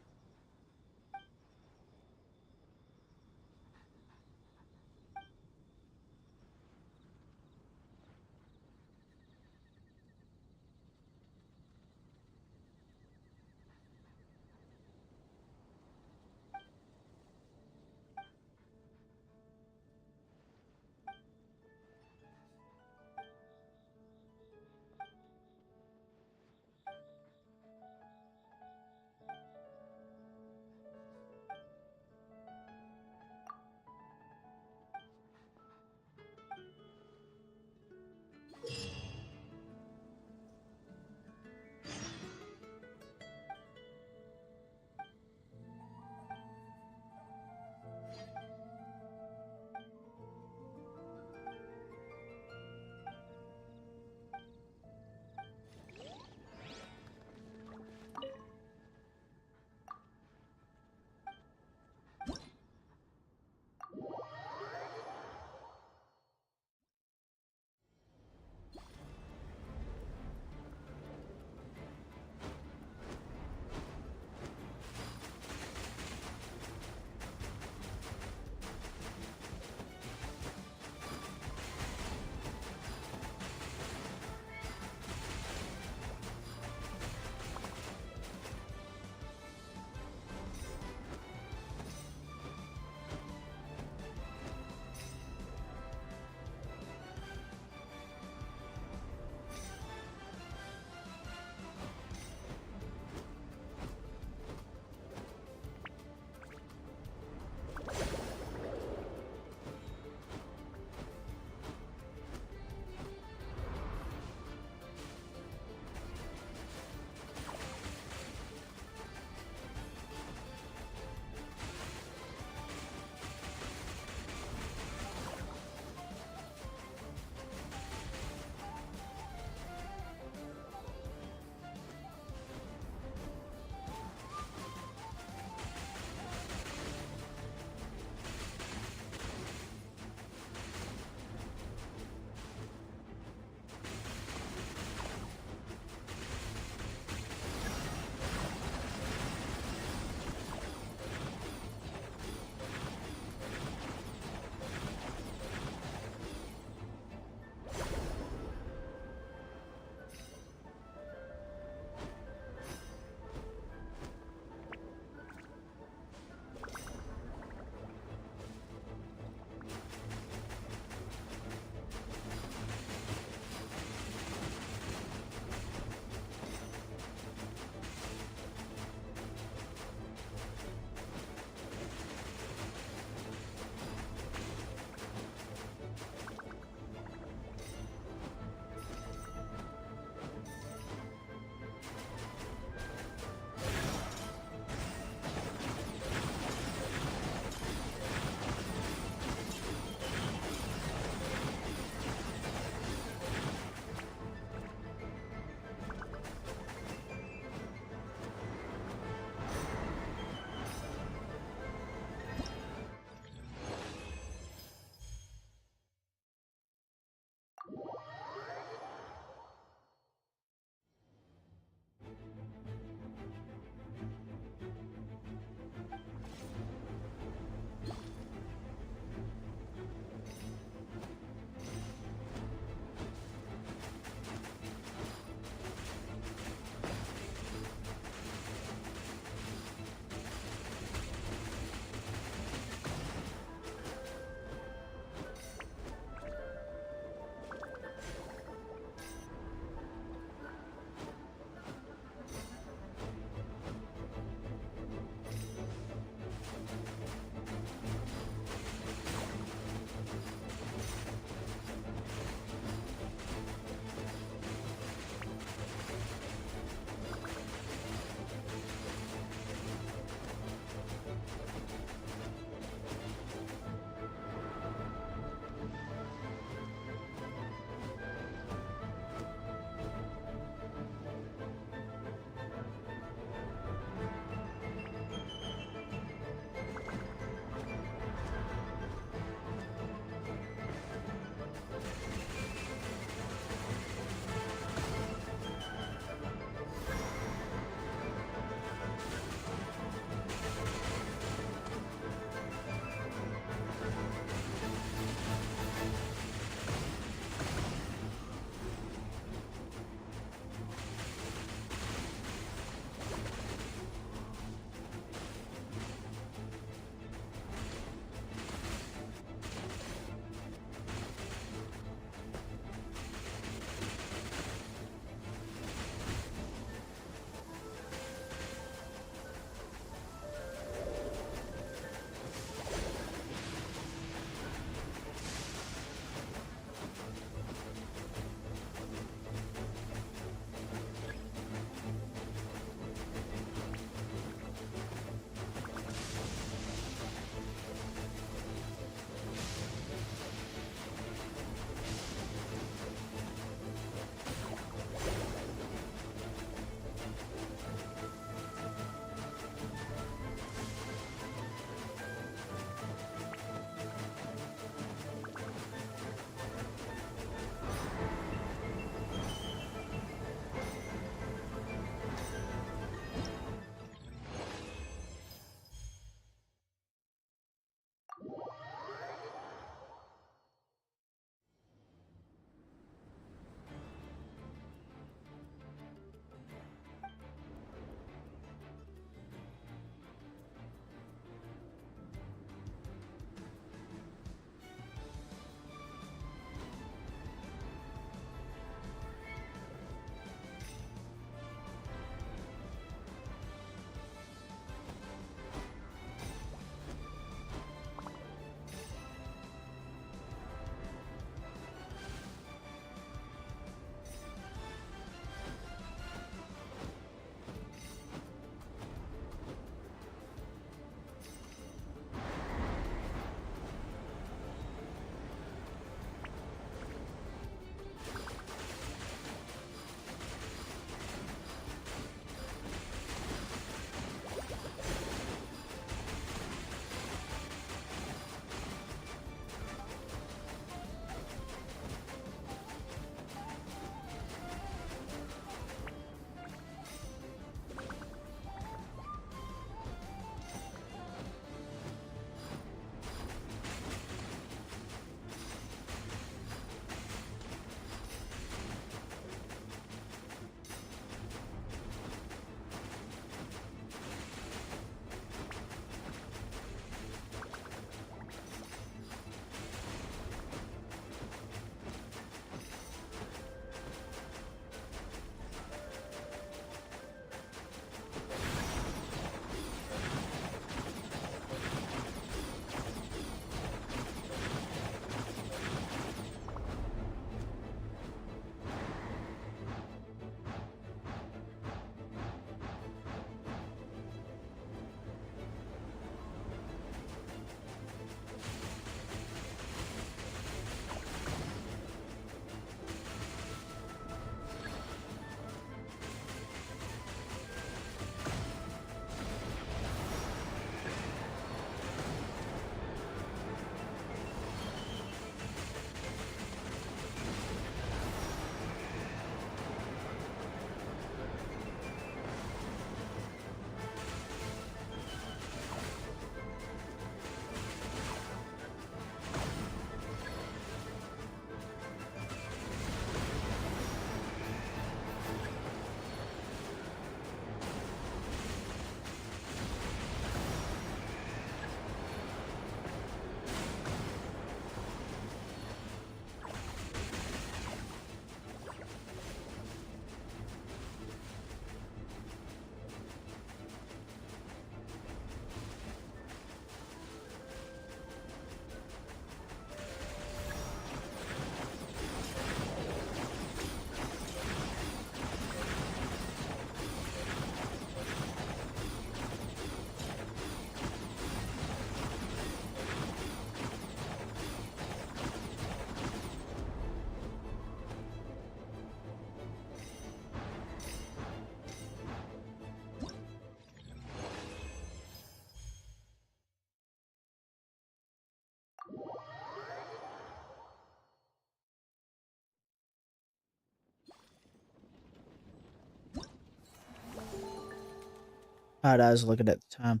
Alright, I was looking at the time.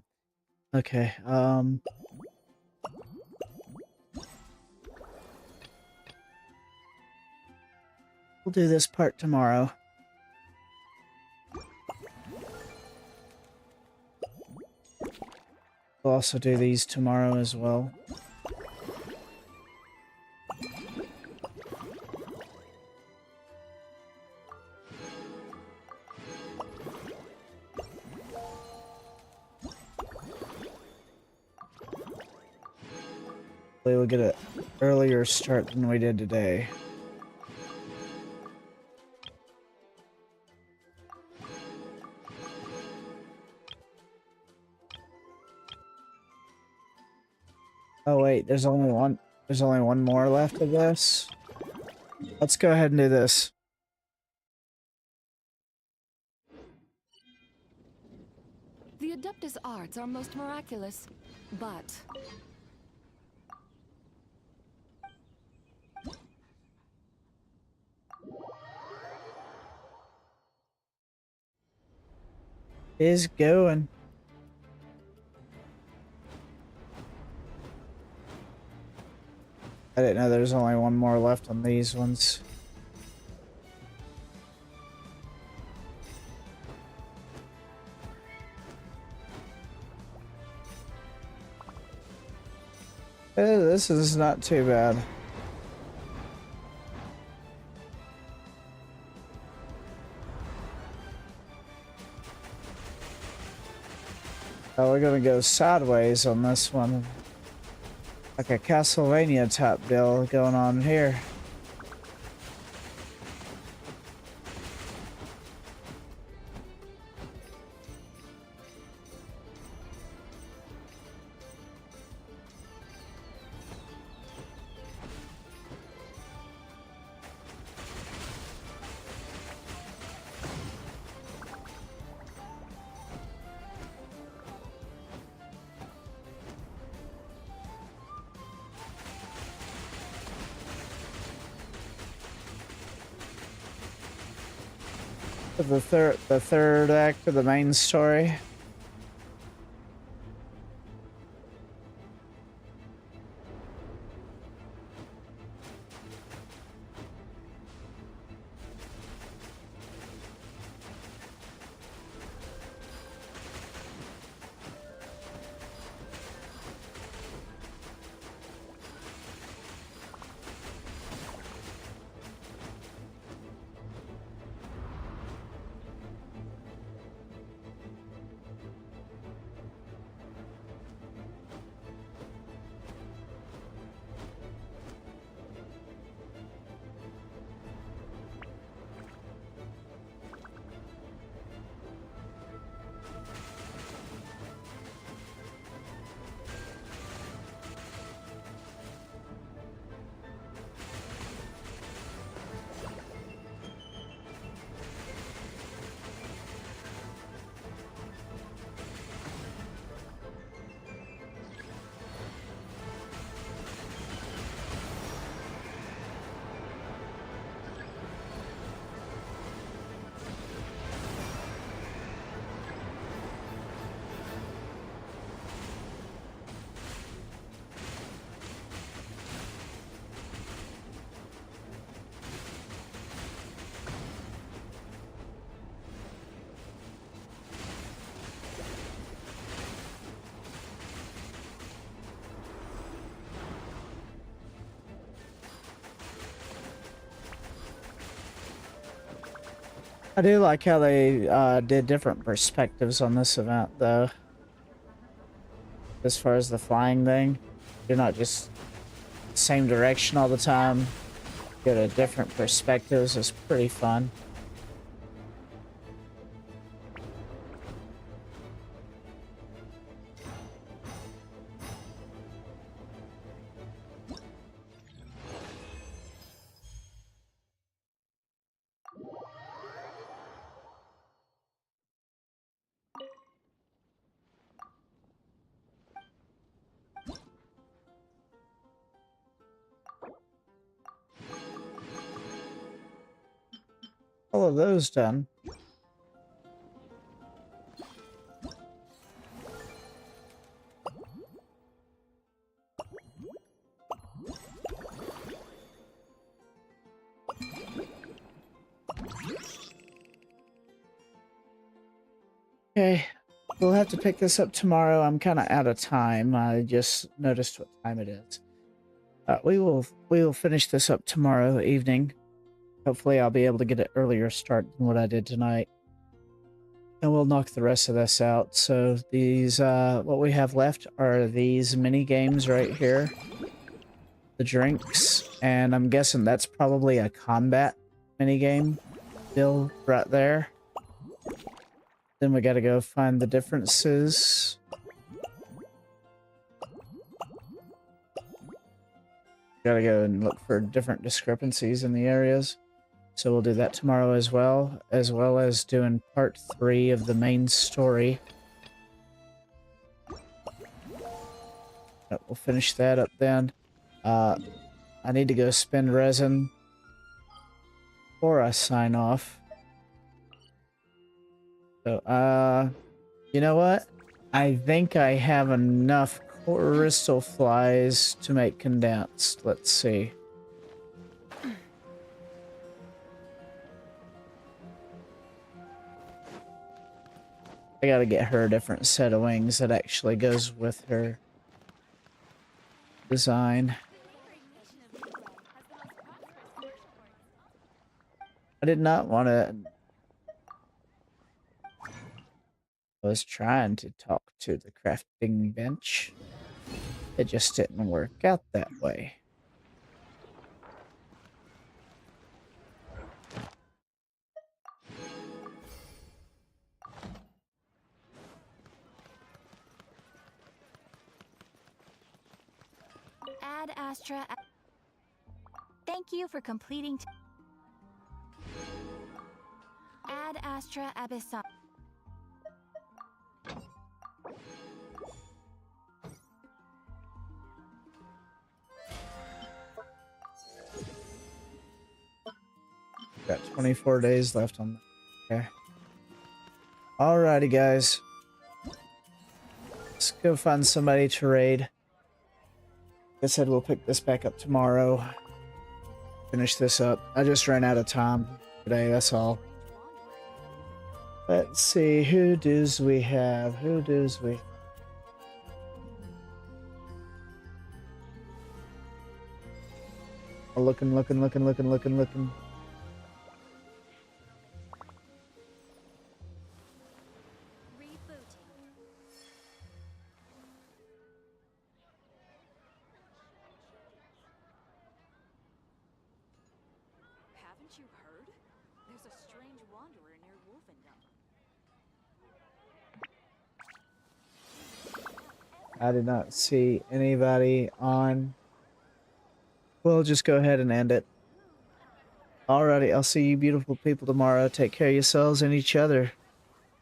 Okay, we'll do this part tomorrow. We'll also do these tomorrow as well. We'll get an earlier start than we did today. Oh wait, there's only one more left of this. Let's go ahead and do this. The Adeptus arts are most miraculous, but Is going. I didn't know there's only one more left on these ones. This is not too bad. Oh, we're gonna go sideways on this one. Like a Castlevania type deal going on here. The third act of the main story. I do like how they did different perspectives on this event, though. As far as the flying thing, you're not just same direction all the time. Go to different perspectives. It's pretty fun. All of those done. Okay, we'll have to pick this up tomorrow. I'm kind of out of time. I just noticed what time it is. We will finish this up tomorrow evening. Hopefully I'll be able to get an earlier start than what I did tonight. And we'll knock the rest of this out. So these, what we have left are these mini games right here. The drinks. And I'm guessing that's probably a combat mini game still right there. Then we gotta go find the differences. Gotta go and look for different discrepancies in the areas. So we'll do that tomorrow as well as doing part 3 of the main story. We'll finish that up then. I need to go spend resin before I sign off. So, you know what? I think I have enough crystal flies to make condensed. Let's see. I gotta get her a different set of wings that actually goes with her design. I did not want to... I was trying to talk to the crafting bench. It just didn't work out that way. Ad Astra. Thank you for completing. Ad Astra Abyssal. Got 24 days left on that. Okay. Alrighty, guys. Let's go find somebody to raid. Like I said, we'll pick this back up tomorrow. Finish this up. I just ran out of time today, that's all. Let's see, who does we have? Who does we... Looking. Haven't you heard? There's a strange wanderer near Wolfendom. I did not see anybody on. We'll just go ahead and end it. Alrighty, I'll see you beautiful people tomorrow. Take care of yourselves and each other.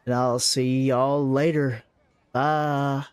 And I'll see y'all later. Bye.